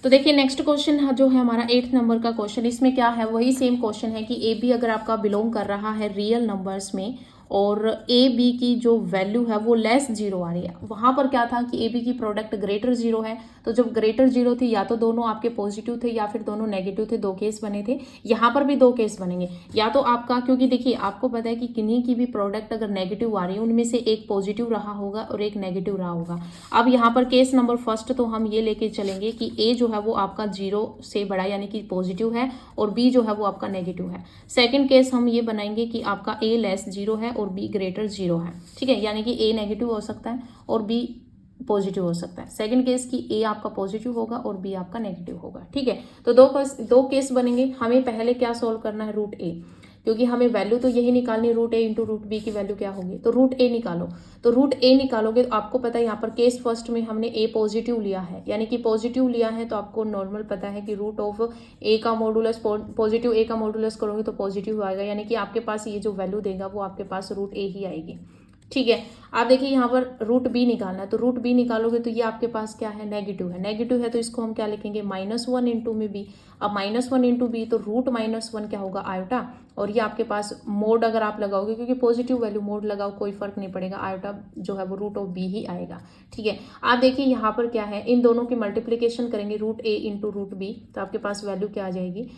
तो देखिए नेक्स्ट क्वेश्चन जो है हमारा 8th नंबर का क्वेश्चन, इसमें क्या है, वही सेम क्वेश्चन है कि ए बी अगर आपका बिलोंग कर रहा है रियल नंबर्स में और ए बी की जो वैल्यू है वो <0 आ रही है। वहाँ पर क्या था कि ए बी की प्रोडक्ट ग्रेटर 0 है, तो जब ग्रेटर 0 थी या तो दोनों आपके पॉजिटिव थे या फिर दोनों नेगेटिव थे, दो केस बने थे। यहाँ पर भी दो केस बनेंगे, या तो आपका, क्योंकि देखिए आपको पता है कि किन्हीं की भी प्रोडक्ट अगर नेगेटिव आ रही है उनमें से एक पॉजिटिव रहा होगा और एक नेगेटिव रहा होगा। अब यहाँ पर केस नंबर फर्स्ट तो हम ये लेके चलेंगे कि ए जो है वो आपका 0 से बड़ा यानी कि पॉजिटिव है और बी जो है वो आपका नेगेटिव है। सेकंड केस हम ये बनाएंगे कि आपका ए <0 है और बी ग्रेटर 0 है। ठीक है, यानी कि ए नेगेटिव हो सकता है और बी पॉजिटिव हो सकता है। सेकंड केस की ए आपका पॉजिटिव होगा और बी आपका नेगेटिव होगा। ठीक है, तो दो केस बनेंगे। हमें पहले क्या सोल्व करना है, रूट ए, क्योंकि हमें वैल्यू तो यही निकालनी है, रूट ए इंटू रूट बी की वैल्यू क्या होगी, तो रूट ए निकालो। तो रूट ए निकालोगे तो आपको पता है यहाँ पर केस फर्स्ट में हमने ए पॉजिटिव लिया है, यानी कि पॉजिटिव लिया है तो आपको नॉर्मल पता है कि रूट ऑफ ए का मॉडुलस, पॉजिटिव ए का मॉडुलस करोगे तो पॉजिटिव आएगा, यानी कि आपके पास ये जो वैल्यू देगा वो आपके पास रूट ए ही आएगी। ठीक है, आप देखिए यहाँ पर रूट बी निकालना है, तो रूट बी निकालोगे तो ये आपके पास क्या है, नेगेटिव है तो इसको हम क्या लिखेंगे, -1 इंटू में बी। अब -1 इंटू बी तो √-1 क्या होगा, आयोटा, और ये आपके पास मोड अगर आप लगाओगे, क्योंकि पॉजिटिव वैल्यू मोड लगाओ कोई फर्क नहीं पड़ेगा, आयोटा जो है वो रूट ऑफ बी ही आएगा। ठीक है, आप देखिए यहाँ पर क्या है, इन दोनों की मल्टीप्लीकेशन करेंगे, रूट ए इंटू रूट बी, तो आपके पास वैल्यू क्या आ जाएगी,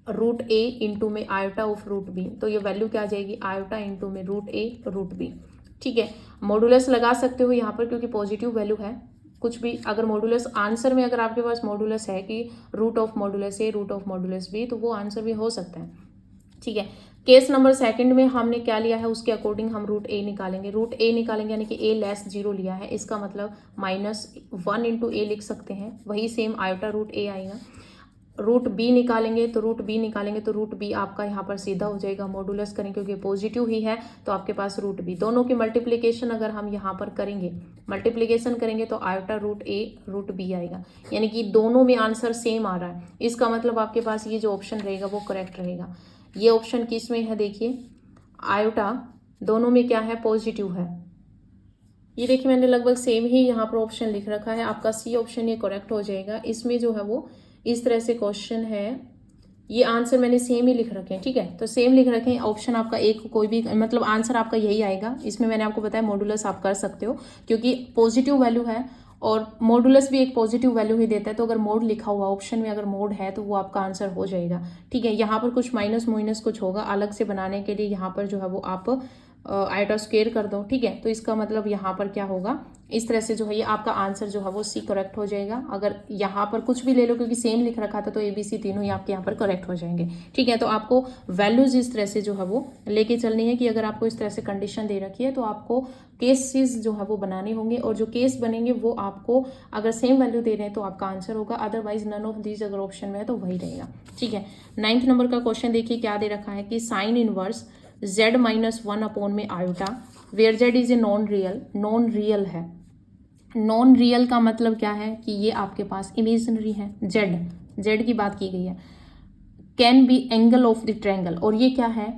रूट ए इंटू में आयोटा ऑफ रूट बी, तो ये वैल्यू क्या आ जाएगी, आयोटा इंटू में रूट ए रूट बी। ठीक है, मॉडुलस लगा सकते हो यहाँ पर क्योंकि पॉजिटिव वैल्यू है, कुछ भी अगर मॉडुलस आंसर में अगर आपके पास मॉडुलस है कि root of modulus a root of modulus b, तो वो आंसर भी हो सकता है। ठीक है, केस नंबर सेकंड में हमने क्या लिया है उसके अकॉर्डिंग हम रूट ए निकालेंगे, यानी कि ए <0 लिया है, इसका मतलब -1 इंटू ए लिख सकते हैं, वही सेम आयोटा रूट ए आएगा। रूट बी निकालेंगे तो रूट बी आपका यहाँ पर सीधा हो जाएगा, मॉडुलस करेंगे क्योंकि पॉजिटिव ही है तो आपके पास रूट बी। दोनों की मल्टीप्लिकेशन अगर हम यहाँ पर करेंगे, मल्टीप्लिकेशन करेंगे तो iota root A root B आएगा, यानी कि दोनों में आंसर सेम आ रहा है। इसका मतलब आपके पास ये जो ऑप्शन रहेगा वो करेक्ट रहेगा। ये ऑप्शन किस में है, देखिए आयोटा दोनों में क्या है, पॉजिटिव है। ये देखिए मैंने लगभग सेम ही यहाँ पर ऑप्शन लिख रखा है, आपका सी ऑप्शन ये करेक्ट हो जाएगा। इसमें जो है वो इस तरह से क्वेश्चन है, ये आंसर मैंने सेम ही लिख रखे हैं, ठीक है। तो सेम लिख रखे हैं, ऑप्शन आपका एक कोई भी, मतलब आंसर आपका यही आएगा। इसमें मैंने आपको बताया मॉडुलस आप कर सकते हो क्योंकि पॉजिटिव वैल्यू है और मॉडुलस भी एक पॉजिटिव वैल्यू ही देता है, तो अगर मोड लिखा हुआ ऑप्शन में अगर मोड है तो वो आपका आंसर हो जाएगा, ठीक है। यहाँ पर कुछ माइनस माइनस कुछ होगा, अलग से बनाने के लिए यहाँ पर जो है वो आप आयोटा स्क्वायर कर दो, ठीक है। तो इसका मतलब यहाँ पर क्या होगा, इस तरह से जो है ये आपका आंसर जो है वो सी करेक्ट हो जाएगा। अगर यहाँ पर कुछ भी ले लो क्योंकि सेम लिख रखा था तो ए बी सी तीनों ही आपके यहाँ पर करेक्ट हो जाएंगे, ठीक है। तो आपको वैल्यूज इस तरह से जो है वो लेके चलनी है कि अगर आपको इस तरह से कंडीशन दे रखी है तो आपको केसेस जो है वो बनाने होंगे, और जो केस बनेंगे वो आपको अगर सेम वैल्यू दे रहे हैं तो आपका आंसर होगा, अदरवाइज नन ऑफ दीज अगर ऑप्शन में है तो वही रहेगा, ठीक है। 9th नंबर का क्वेश्चन देखिए क्या दे रखा है कि sine inverse z minus 1 upon में iota where z is a non real है। नॉन रियल का मतलब क्या है कि ये आपके पास इमेजिनरी है, z की बात की गई है। Can be angle of the triangle, और ये क्या है,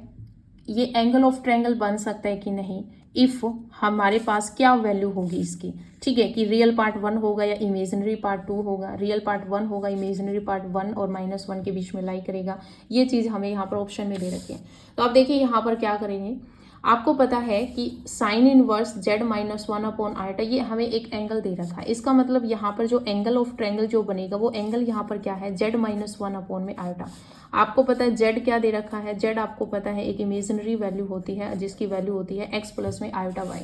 ये एंगल ऑफ ट्रायंगल बन सकता है कि नहीं, इफ हमारे पास क्या वैल्यू होगी इसकी, ठीक है, कि रियल पार्ट 1 होगा या इमेजिनरी पार्ट 2 होगा। रियल पार्ट 1 होगा, इमेजिनरी पार्ट 1 और -1 के बीच में लाई करेगा। ये चीज़ हमें यहाँ पर ऑप्शन में दे रखी है। तो आप देखिए यहाँ पर क्या करेंगे, आपको पता है कि sine inverse z minus 1 upon iota, ये हमें एक एंगल दे रखा है। इसका मतलब यहाँ पर जो एंगल ऑफ ट्रायंगल जो बनेगा वो एंगल यहाँ पर क्या है, z माइनस 1 अपॉन में आयोटा। आपको पता है z क्या दे रखा है, z आपको पता है एक इमेजिनरी वैल्यू होती है जिसकी वैल्यू होती है x प्लस में आयोटा y।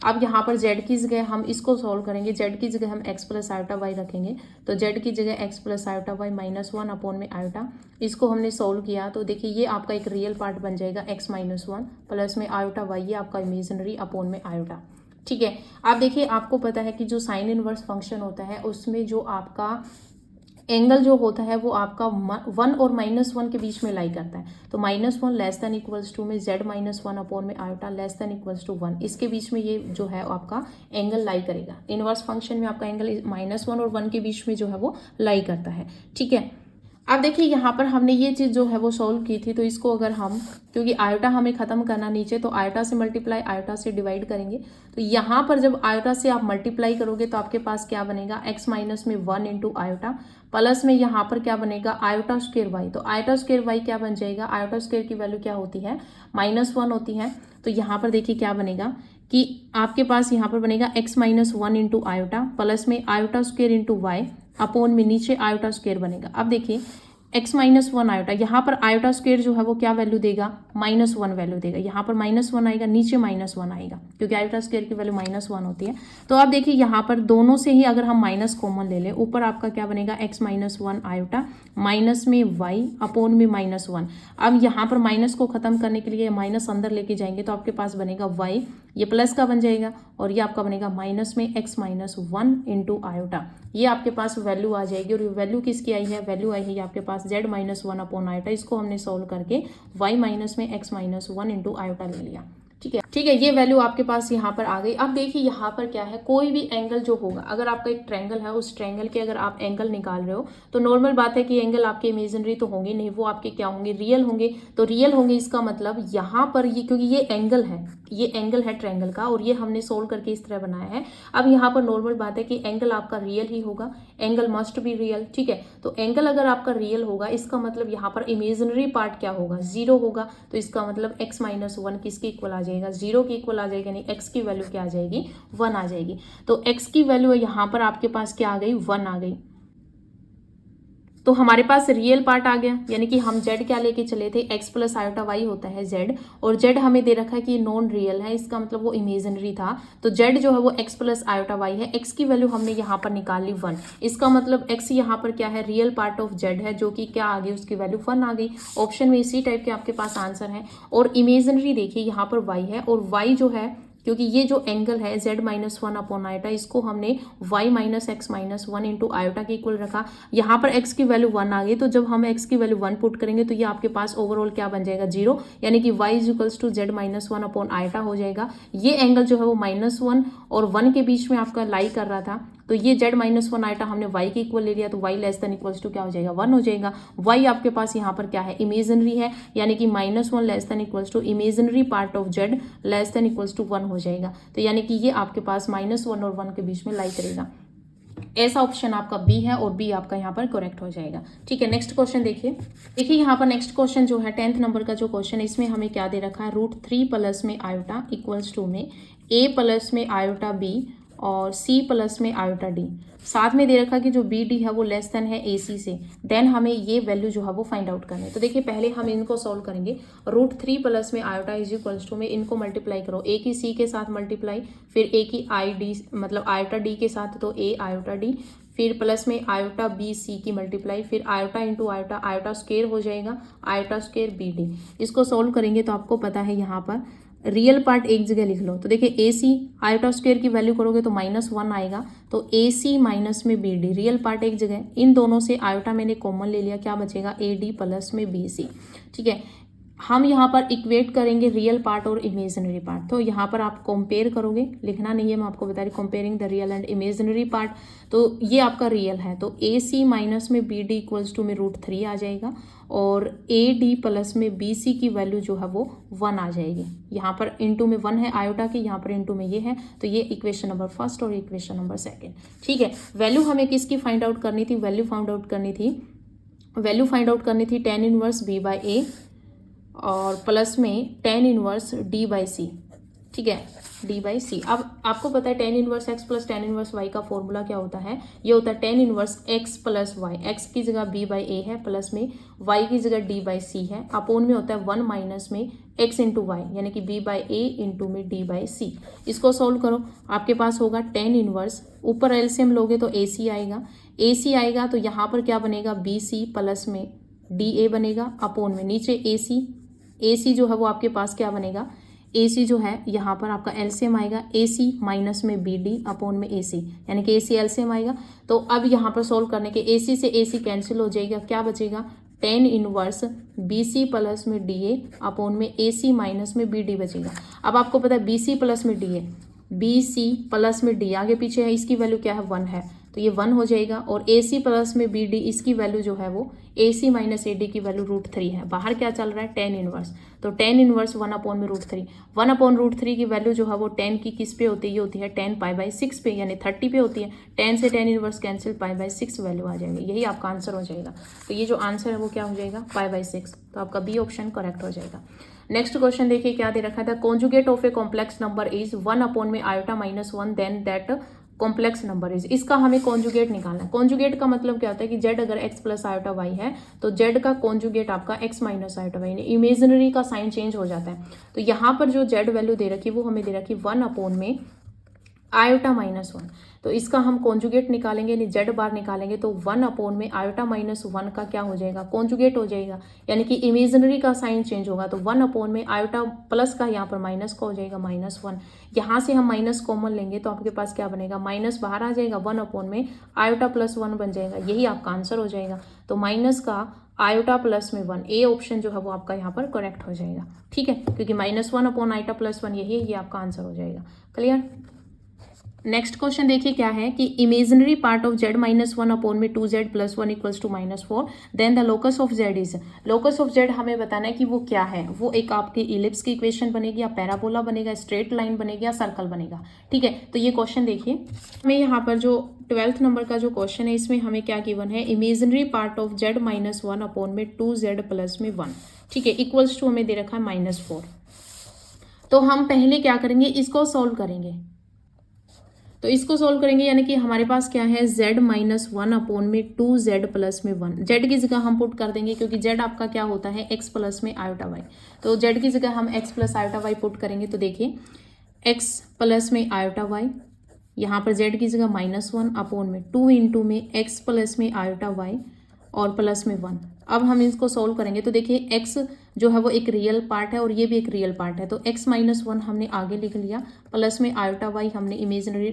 अब यहाँ पर z की जगह हम इसको सॉल्व करेंगे, z की जगह हम x प्लस आयोटा y रखेंगे, तो z की जगह x plus iota y -1 upon में आयोटा। इसको हमने सॉल्व किया तो देखिए ये आपका एक रियल पार्ट बन जाएगा x -1 प्लस में आयोटा y, ये आपका इमेजिनरी अपॉन में आयोटा, ठीक है। आप देखिए आपको पता है कि जो साइन इनवर्स फंक्शन होता है उसमें जो आपका एंगल जो होता है वो आपका 1 और -1 के बीच में लाई करता है। तो -1 लेस देन इक्वल्स टू में z -1 अपॉन में iota less than equals to 1, इसके बीच में ये जो है आपका एंगल लाई करेगा। इनवर्स फंक्शन में आपका एंगल -1 और 1 के बीच में जो है वो लाई करता है, ठीक है। अब देखिए यहाँ पर हमने ये चीज़ जो है वो सॉल्व की थी, तो इसको अगर हम, क्योंकि आयोटा हमें खत्म करना नीचे, तो आयोटा से मल्टीप्लाई आयोटा से डिवाइड करेंगे। तो यहाँ पर जब आयोटा से आप मल्टीप्लाई करोगे तो आपके पास क्या बनेगा, x माइनस में 1 इंटू आयोटा प्लस में यहाँ पर क्या बनेगा, आयोटा स्क्वायर y। तो आयोटा स्क्वायर y क्या बन जाएगा, आयोटा स्क्वायर की वैल्यू क्या होती है, -1 होती है। तो यहाँ पर देखिए क्या बनेगा कि आपके पास यहाँ पर बनेगा x minus 1 into iota plus में iota square into Y upon में नीचे आयोटा स्क्वायर बनेगा। अब देखिए x माइनस 1 आयोटा, यहाँ पर आयोटा स्क्वायर जो है वो क्या वैल्यू देगा, -1 वैल्यू देगा। यहाँ पर -1 आएगा, नीचे -1 आएगा क्योंकि आयोटा स्क्वायर की वैल्यू -1 होती है। तो आप देखिए यहाँ पर दोनों से ही अगर हम माइनस कॉमन ले लें, ऊपर आपका क्या बनेगा, x माइनस 1 आयोटा माइनस में y अपॉन में -1। अब यहाँ पर माइनस को खत्म करने के लिए माइनस अंदर लेके जाएंगे तो आपके पास बनेगा y, ये प्लस का बन जाएगा और ये आपका बनेगा माइनस में x माइनस 1 इंटू आयोटा। ये आपके पास वैल्यू आ जाएगी और ये वैल्यू किसकी आई है, वैल्यू आई है आपके पास z माइनस 1 अपॉन आयोटा। इसको हमने सोल्व करके y माइनस में x माइनस 1 इंटू आयोटा ले लिया, ठीक है, ठीक है। ये वैल्यू आपके पास यहाँ पर आ गई। अब देखिए यहाँ पर क्या है, कोई भी एंगल जो होगा, अगर आपका एक ट्रायंगल है, उस ट्रायंगल के अगर आप एंगल निकाल रहे हो तो नॉर्मल बात है कि एंगल आपके इमेजिनरी तो होंगे नहीं, वो आपके क्या होंगे, रियल होंगे। तो रियल होंगे इसका मतलब यहाँ पर ये, क्योंकि ये एंगल है ट्रायंगल का और ये हमने सोल्व करके इस तरह बनाया है। अब यहाँ पर नॉर्मल बात है कि एंगल आपका रियल ही होगा, एंगल मस्ट बी रियल, ठीक है। तो एंगल अगर आपका रियल होगा इसका मतलब यहाँ पर इमेजिनरी पार्ट क्या होगा, 0 होगा। तो इसका मतलब x माइनस 1 किसके इक्वल आ जाएगा, 0 के इक्वल आ जाएगा, यानी x की वैल्यू क्या आ जाएगी, 1 आ जाएगी। तो x की वैल्यू यहाँ पर आपके पास क्या आ गई, 1 आ गई। तो हमारे पास रियल पार्ट आ गया, यानी कि हम z क्या लेके चले थे, x प्लस आयोटा y होता है z, और z हमें दे रखा है कि नॉन रियल है, इसका मतलब वो इमेजिनरी था। तो z जो है वो x प्लस आयोटा y है, x की वैल्यू हमने यहाँ पर निकाल ली 1। इसका मतलब x यहाँ पर क्या है, रियल पार्ट ऑफ z है, जो कि क्या आ गई, उसकी वैल्यू 1 आ गई। ऑप्शन में इसी टाइप के आपके पास आंसर है। और इमेजिनरी देखिए यहाँ पर y है और y जो है क्योंकि ये जो एंगल है z minus one upon iota, इसको हमने y minus x minus one into iota के इक्वल रखा। यहाँ पर x की वैल्यू 1 आ गई, तो जब हम x की वैल्यू 1 पुट करेंगे तो ये आपके पास ओवरऑल क्या बन जाएगा 0, यानी कि y is equals to z minus one upon iota हो जाएगा। ये एंगल जो है वो -1 और 1 के बीच में आपका लाई कर रहा था, तो ये z माइनस वन आयोटा हमने y के इक्वल ले लिया, तो y less than equals to क्या हो जाएगा 1 हो जाएगा। y आपके पास यहाँ पर क्या है इमेजिनरी है, यानी कि -1 less than equals to imaginary part of z less than equals to 1 हो जाएगा। तो यानी कि ये आपके पास -1 और 1 के बीच में लाई करेगा। ऐसा ऑप्शन आपका बी है और बी आपका यहाँ पर करेक्ट हो जाएगा। ठीक है, नेक्स्ट क्वेश्चन देखिए यहाँ पर नेक्स्ट क्वेश्चन जो है 10th नंबर का जो क्वेश्चन है, इसमें हमें क्या दे रखा है, √3 प्लस में आयोटा इक्वल्स टू में a प्लस में आयोटा b और c प्लस में आयोटा d, साथ में दे रखा कि जो बी डी है वो लेस देन है ए सी से, देन हमें ये वैल्यू जो है वो फाइंड आउट करनी है। तो देखिए पहले हम इनको सॉल्व करेंगे। √3 प्लस में आयोटा इज इक्वल्स टू में इनको मल्टीप्लाई करो, ए की सी के साथ मल्टीप्लाई, फिर ए की आई डी मतलब आयोटा डी के साथ, तो ए आयोटा डी, फिर प्लस में आयोटा बी सी की मल्टीप्लाई, फिर iota into iota, iota square हो जाएगा, आयोटा स्क्वायर बी डी। इसको सॉल्व करेंगे तो आपको पता है यहाँ पर रियल पार्ट एक जगह लिख लो। तो देखिए ए सी आयोटा स्क्वायर की वैल्यू करोगे तो -1 आएगा, तो ए सी माइनस में बी डी, रियल पार्ट एक जगह, इन दोनों से आयोटा मैंने कॉमन ले लिया, क्या बचेगा ए डी प्लस में बी सी। ठीक है, हम यहाँ पर इक्वेट करेंगे रियल पार्ट और इमेजिनरी पार्ट। तो यहाँ पर आप कंपेयर करोगे, लिखना नहीं है, मैं आपको बता रही comparing the real and imaginary part. तो ये आपका रियल है, तो ए सी माइनस में बी डी इक्वल्स टू में √3 आ जाएगा, और ए डी प्लस में बी सी की वैल्यू जो है वो 1 आ जाएगी। यहाँ पर इंटू में 1 है आयोटा की, यहाँ पर इंटू में ये है, तो ये इक्वेशन नंबर फर्स्ट और इक्वेशन नंबर सेकेंड। ठीक है, वैल्यू हमें किसकी फाइंड आउट करनी थी, वैल्यू फाइंड आउट करनी थी tan इनवर्स b बाई ए और प्लस में tan इनवर्स d बाई सी। ठीक है, d बाई सी। अब आपको पता है tan inverse x plus tan inverse y का फॉर्मूला क्या होता है, ये होता है tan inverse x plus y, x की जगह b बाई ए है, प्लस में y की जगह d बाई सी है, अपोन में होता है 1 माइनस में x इंटू वाई, यानी कि b बाई ए इंटू में d बाई सी। इसको सोल्व करो, आपके पास होगा tan इनवर्स, ऊपर एलसीएम लोगे तो ac आएगा, तो यहाँ पर क्या बनेगा bc प्लस में da बनेगा, अपोन में नीचे ac जो है वो आपके पास क्या बनेगा, AC जो है यहाँ पर आपका एलसीएम आएगा, AC माइनस में BD अपोन में AC, यानी कि AC एलसीएम आएगा। तो अब यहाँ पर सोल्व करने के AC से AC कैंसिल हो जाएगा, क्या बचेगा tan इनवर्स BC प्लस में DA अपोन में AC माइनस में BD बचेगा। अब आपको पता है BC प्लस में DA, BC प्लस में D आगे पीछे है, इसकी वैल्यू क्या है 1 है, तो ये 1 हो जाएगा, और AC प्लस में BD इसकी वैल्यू जो है वो AC माइनस AD की वैल्यू √3 है। बाहर क्या चल रहा है tan इनवर्स, तो tan इनवर्स 1 अपॉन में √3, 1 अपॉन √3 की वैल्यू जो है वो tan की किस पे होती है, ये होती है tan π/6 पे, यानी 30 पे होती है। tan से tan इनवर्स कैंसिल, π/6 वैल्यू आ जाएगी, यही आपका आंसर हो जाएगा। तो ये जो आंसर है वो क्या हो जाएगा π/6, तो आपका बी ऑप्शन करेक्ट हो जाएगा। नेक्स्ट क्वेश्चन देखिए क्या दे रखा था, conjugate of a complex number is 1 upon में iota -1 then that complex number is. इसका हमें कॉन्जुगेट निकालना है। कॉन्जुगेट का मतलब क्या होता है कि z अगर x प्लस आयोटा y है तो z का कॉन्जुगेट आपका x minus iota y, imaginary का साइन चेंज हो जाता है। तो यहाँ पर जो z वैल्यू दे रखी वो हमें दे रखी 1 अपॉन में आयोटा -1, तो इसका हम कॉन्जुगेट निकालेंगे, यानी z बार निकालेंगे, तो 1 अपॉन में आयोटा -1 का क्या हो जाएगा, कॉन्जुगेट हो जाएगा, यानी कि इमेजिनरी का साइन चेंज होगा। तो 1 अपॉन में आयोटा प्लस का यहाँ पर माइनस का हो जाएगा -1, यहाँ से हम माइनस कॉमन लेंगे तो आपके पास क्या बनेगा, माइनस बाहर आ जाएगा, 1 अपॉन में आयोटा +1 बन जाएगा, यही आपका आंसर हो जाएगा। तो माइनस का आयोटा प्लस में 1, ए ऑप्शन जो है वो आपका यहाँ पर करेक्ट हो जाएगा। ठीक है, क्योंकि -1 अपॉन आयोटा +1 यही है, ये आपका आंसर हो जाएगा। क्लियर। नेक्स्ट क्वेश्चन देखिए क्या है कि imaginary part of z -1 upon में 2z + 1 equals to -4, then the locus of z is. Locus of z हमें बताना है कि वो क्या है, वो एक आपकी इलिप्स की इक्वेशन बनेगी, या पैराबोला बनेगा, स्ट्रेट लाइन बनेगी, या सर्कल बनेगा। ठीक है, तो ये क्वेश्चन देखिए, हमें यहाँ पर जो 12th नंबर का जो क्वेश्चन है इसमें हमें क्या गिवन है, imaginary part of z -1 upon में 2z + में 1, ठीक है, इक्वल्स टू हमें दे रखा है -4। तो हम पहले क्या करेंगे, इसको सॉल्व करेंगे। तो इसको सोल्व करेंगे, यानी कि हमारे पास क्या है, z -1 अपॉन में 2z + में 1, z की जगह हम पुट कर देंगे, क्योंकि z आपका क्या होता है x प्लस में आयोटा y, तो z की जगह हम x plus iota y put करेंगे। तो देखिए x प्लस में आयोटा y, यहाँ पर z की जगह -1 अपॉन में 2 इंटू में x प्लस में आयोटा y, और प्लस में 1। अब हम इसको सोल्व करेंगे तो देखिए x जो है वो एक रियल पार्ट है और ये भी एक रियल पार्ट है, तो x माइनस 1 हमने आगे लिख लिया, प्लस में आयोटा y हमने इमेजिनरी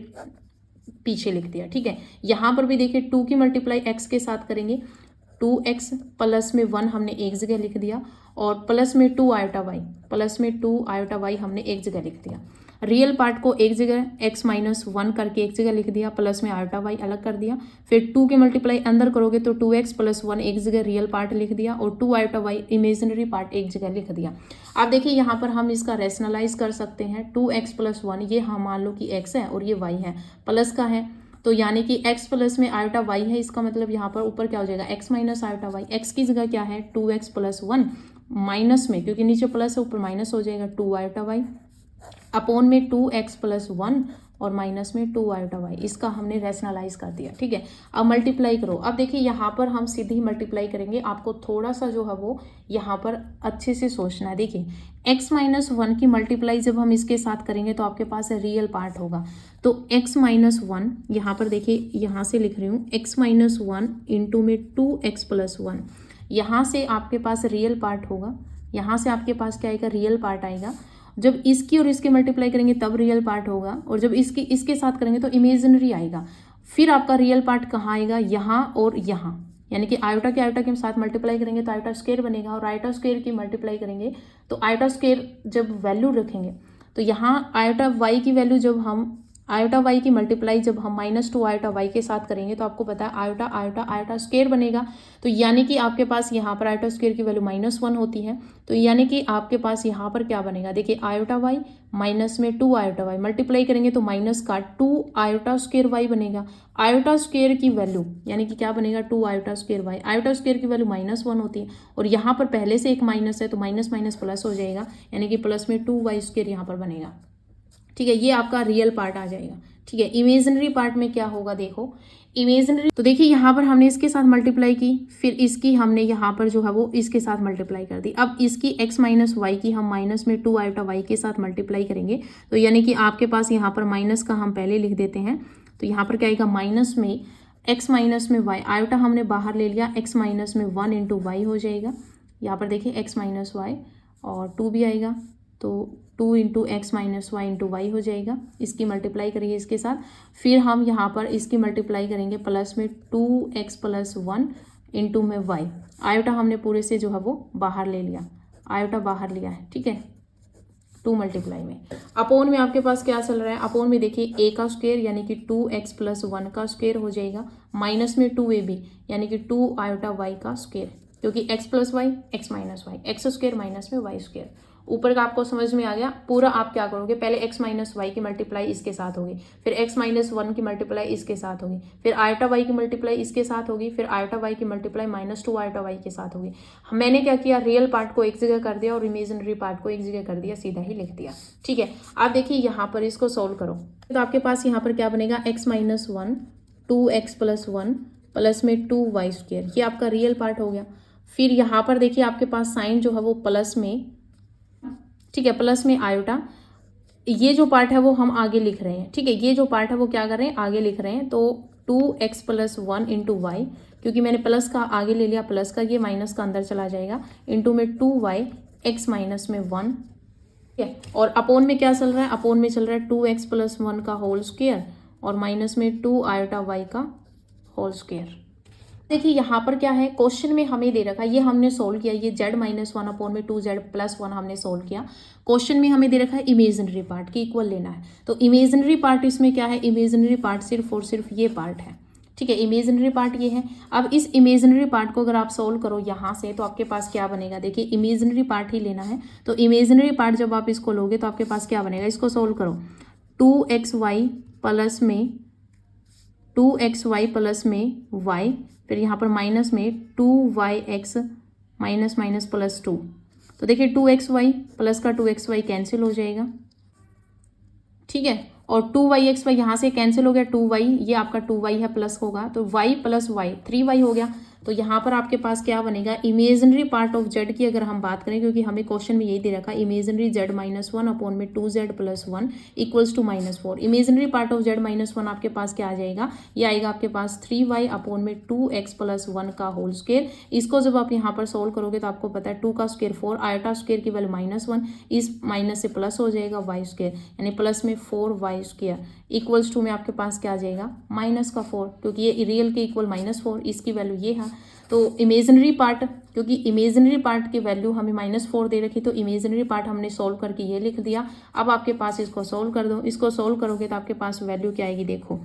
पीछे लिख दिया। ठीक है, यहाँ पर भी देखिए 2 की मल्टीप्लाई x के साथ करेंगे, 2x प्लस में 1 हमने एक जगह लिख दिया और प्लस में 2 आयोटा y, प्लस में 2 आयोटा y हमने एक जगह लिख दिया। रियल पार्ट को एक जगह x माइनस 1 करके एक जगह लिख दिया, प्लस में आयोटा y अलग कर दिया, फिर 2 के मल्टीप्लाई अंदर करोगे तो 2x प्लस 1 एक जगह रियल पार्ट लिख दिया और 2 आयोटा y इमेजिनरी पार्ट एक जगह लिख दिया। अब देखिए यहाँ पर हम इसका रेशनलाइज कर सकते हैं, 2x प्लस 1 ये हम मान लो कि x है और ये y है, प्लस का है तो यानी कि x प्लस में आयोटा y है, इसका मतलब यहाँ पर ऊपर क्या हो जाएगा x minus iota y, x की जगह क्या है 2x प्लस 1 माइनस में, क्योंकि नीचे प्लस है ऊपर माइनस हो जाएगा 2 आयोटा y अपॉन में 2x प्लस 1 और माइनस में 2 आयोटा y, इसका हमने रैशनलाइज कर दिया। ठीक है, अब मल्टीप्लाई करो। अब देखिए यहाँ पर हम सीधी मल्टीप्लाई करेंगे, आपको थोड़ा सा जो है वो यहाँ पर अच्छे से सोचना है। देखिए x माइनस 1 की मल्टीप्लाई जब हम इसके साथ करेंगे तो आपके पास रियल पार्ट होगा, तो x माइनस 1 यहाँ पर देखिए यहाँ से लिख रही हूँ x माइनस 1 इंटू में 2x प्लस 1, यहाँ से आपके पास रियल पार्ट होगा, यहाँ से आपके पास क्या आएगा रियल पार्ट आएगा। जब इसकी और इसके मल्टीप्लाई करेंगे तब रियल पार्ट होगा और जब इसके साथ करेंगे तो इमेजिनरी आएगा। फिर आपका रियल पार्ट कहाँ आएगा, यहाँ और यहाँ, यानी कि आयोटा के साथ मल्टीप्लाई करेंगे तो आयोटा स्क्वायर बनेगा और आयोटा स्क्वायर की मल्टीप्लाई करेंगे तो आयोटा स्क्वायर जब वैल्यू रखेंगे तो यहाँ आयोटा वाई की वैल्यू जब हम आयोटा वाई की मल्टीप्लाई जब हम -2 आयोटा वाई के साथ करेंगे तो आपको पता है आयोटा आयोटा आयोटा स्क्वायर बनेगा, तो यानी कि आपके पास यहाँ पर आयोटा स्क्वायर की वैल्यू -1 होती है, तो यानी कि आपके पास यहाँ पर क्या बनेगा, देखिए आयोटा वाई माइनस में 2 आयोटा वाई मल्टीप्लाई करेंगे तो माइनस का 2 आयोटा स्क्वायर वाई बनेगा। आयोटा स्क्वायर की वैल्यू यानी कि क्या बनेगा 2 iota square y, iota square की वैल्यू -1 होती है और यहाँ पर पहले से एक माइनस है तो माइनस माइनस प्लस हो जाएगा, यानी कि प्लस में 2y स्क्वायर यहाँ पर बनेगा। ठीक है, ये आपका रियल पार्ट आ जाएगा। ठीक है, इमेजिनरी पार्ट में क्या होगा, देखो इमेजिनरी, तो देखिए यहाँ पर हमने इसके साथ मल्टीप्लाई की, फिर इसकी हमने यहाँ पर जो है वो इसके साथ मल्टीप्लाई कर दी। अब इसकी x माइनस वाई की हम माइनस में 2 आयोटा वाई के साथ मल्टीप्लाई करेंगे, तो यानी कि आपके पास यहाँ पर माइनस का हम पहले लिख देते हैं, तो यहाँ पर क्या आएगा माइनस में x माइनस में y, आयोटा हमने बाहर ले लिया, x माइनस में 1 इंटू वाई हो जाएगा। यहाँ पर देखिए x माइनस वाई और 2 भी आएगा, तो 2 into x minus y into y हो जाएगा। इसकी मल्टीप्लाई करेंगे इसके साथ, फिर हम यहाँ पर इसकी मल्टीप्लाई करेंगे प्लस में 2x प्लस 1 इंटू में y, आयोटा हमने पूरे से जो है वो बाहर ले लिया, आयोटा बाहर लिया है। ठीक है, 2 मल्टीप्लाई में अपोन में आपके पास क्या चल रहा है, अपोन में देखिए a का स्क्वायर यानी कि 2x प्लस 1 का स्क्वायर हो जाएगा, माइनस में 2ab यानी कि 2 आयोटा y का स्क्वायर, क्योंकि x plus y x minus y, x square minus में वाई स्क्वायर। ऊपर का आपको समझ में आ गया। पूरा आप क्या करोगे, पहले x माइनस वाई की मल्टीप्लाई इसके साथ होगी, फिर x माइनस 1 की मल्टीप्लाई इसके साथ होगी, फिर आयोटा वाई की मल्टीप्लाई इसके साथ होगी, फिर आयोटा वाई की मल्टीप्लाई -2 आयोटा वाई के साथ होगी। मैंने क्या किया, रियल पार्ट को एक जगह कर दिया और इमेजिनरी पार्ट को एक जगह कर दिया, सीधा ही लिख दिया। ठीक है, आप देखिए यहाँ पर इसको सोल्व करो तो आपके पास यहाँ पर क्या बनेगा, x minus 1 2x plus 1 plus में 2y स्क्वायर, ये आपका रियल पार्ट हो गया। फिर यहाँ पर देखिए आपके पास साइन जो है वो प्लस में, ठीक है, प्लस में आयोटा, ये जो पार्ट है वो हम आगे लिख रहे हैं। ठीक है, ये जो पार्ट है वो क्या कर रहे हैं, आगे लिख रहे हैं, तो 2x प्लस 1 इंटू वाई, क्योंकि मैंने प्लस का आगे ले लिया, प्लस का ये माइनस का अंदर चला जाएगा, इंटू में 2y x माइनस में 1। ठीक है, और अपोन में क्या चल रहा है, अपोन में चल रहा है 2x प्लस 1 का होल स्क्वायर और माइनस में 2 आयोटा वाई का होल स्क्वायर। देखिए यहाँ पर क्या है, क्वेश्चन में हमें दे रखा है, ये हमने सोल्व किया, ये z माइनस 1 अपॉन में 2z प्लस 1 हमने सोल्व किया। क्वेश्चन में हमें दे रखा है इमेजिनरी पार्ट की इक्वल लेना है, तो इमेजिनरी पार्ट इसमें क्या है, इमेजिनरी पार्ट सिर्फ और सिर्फ ये पार्ट है। ठीक है, इमेजिनरी पार्ट ये है। अब इस इमेजिनरी पार्ट को अगर आप सोल्व करो यहाँ से तो आपके पास क्या बनेगा, देखिए इमेजिनरी पार्ट ही लेना है, तो इमेजिनरी पार्ट जब आप इसको लोगे तो आपके पास क्या बनेगा, इसको सोल्व करो, 2xy प्लस में 2xy प्लस में y, फिर यहाँ पर माइनस में 2yx माइनस माइनस प्लस 2, तो देखिए 2xy प्लस का 2xy कैंसिल हो जाएगा। ठीक है, और 2yxy यहाँ से कैंसिल हो गया, 2y ये आपका 2y है प्लस होगा, तो y प्लस y 3y हो गया, तो यहाँ पर आपके पास क्या बनेगा, इमेजिनरी पार्ट ऑफ जेड की अगर हम बात करें, क्योंकि हमें क्वेश्चन में यही दे रखा है इमेजिनरी जेड -1 अपॉन में 2z + 1 equals to -4। Imaginary part of z -1 आपके पास क्या आ जाएगा, ये आएगा आपके पास 3y अपॉन में 2x + 1 का होल स्क्वायर। इसको जब आप यहाँ पर सोल्व करोगे तो आपको पता है 2 का स्क्वायर 4, आयोटा स्क्वायर की वैल्यू -1, इस माइनस से प्लस हो जाएगा y स्क्वायर, यानी प्लस में 4y स्क्वायर इक्वल्स टू में आपके पास क्या आ जाएगा -4, क्योंकि ये रियल के इक्वल -4, इसकी वैल्यू ये है। तो इमेजिनरी पार्ट, क्योंकि इमेजिनरी पार्ट की वैल्यू हमें -4 दे रखी, तो इमेजिनरी पार्ट हमने सोल्व करके ये लिख दिया। अब आपके पास इसको सोल्व कर दो, इसको सोल्व करोगे तो आपके पास वैल्यू क्या आएगी, देखो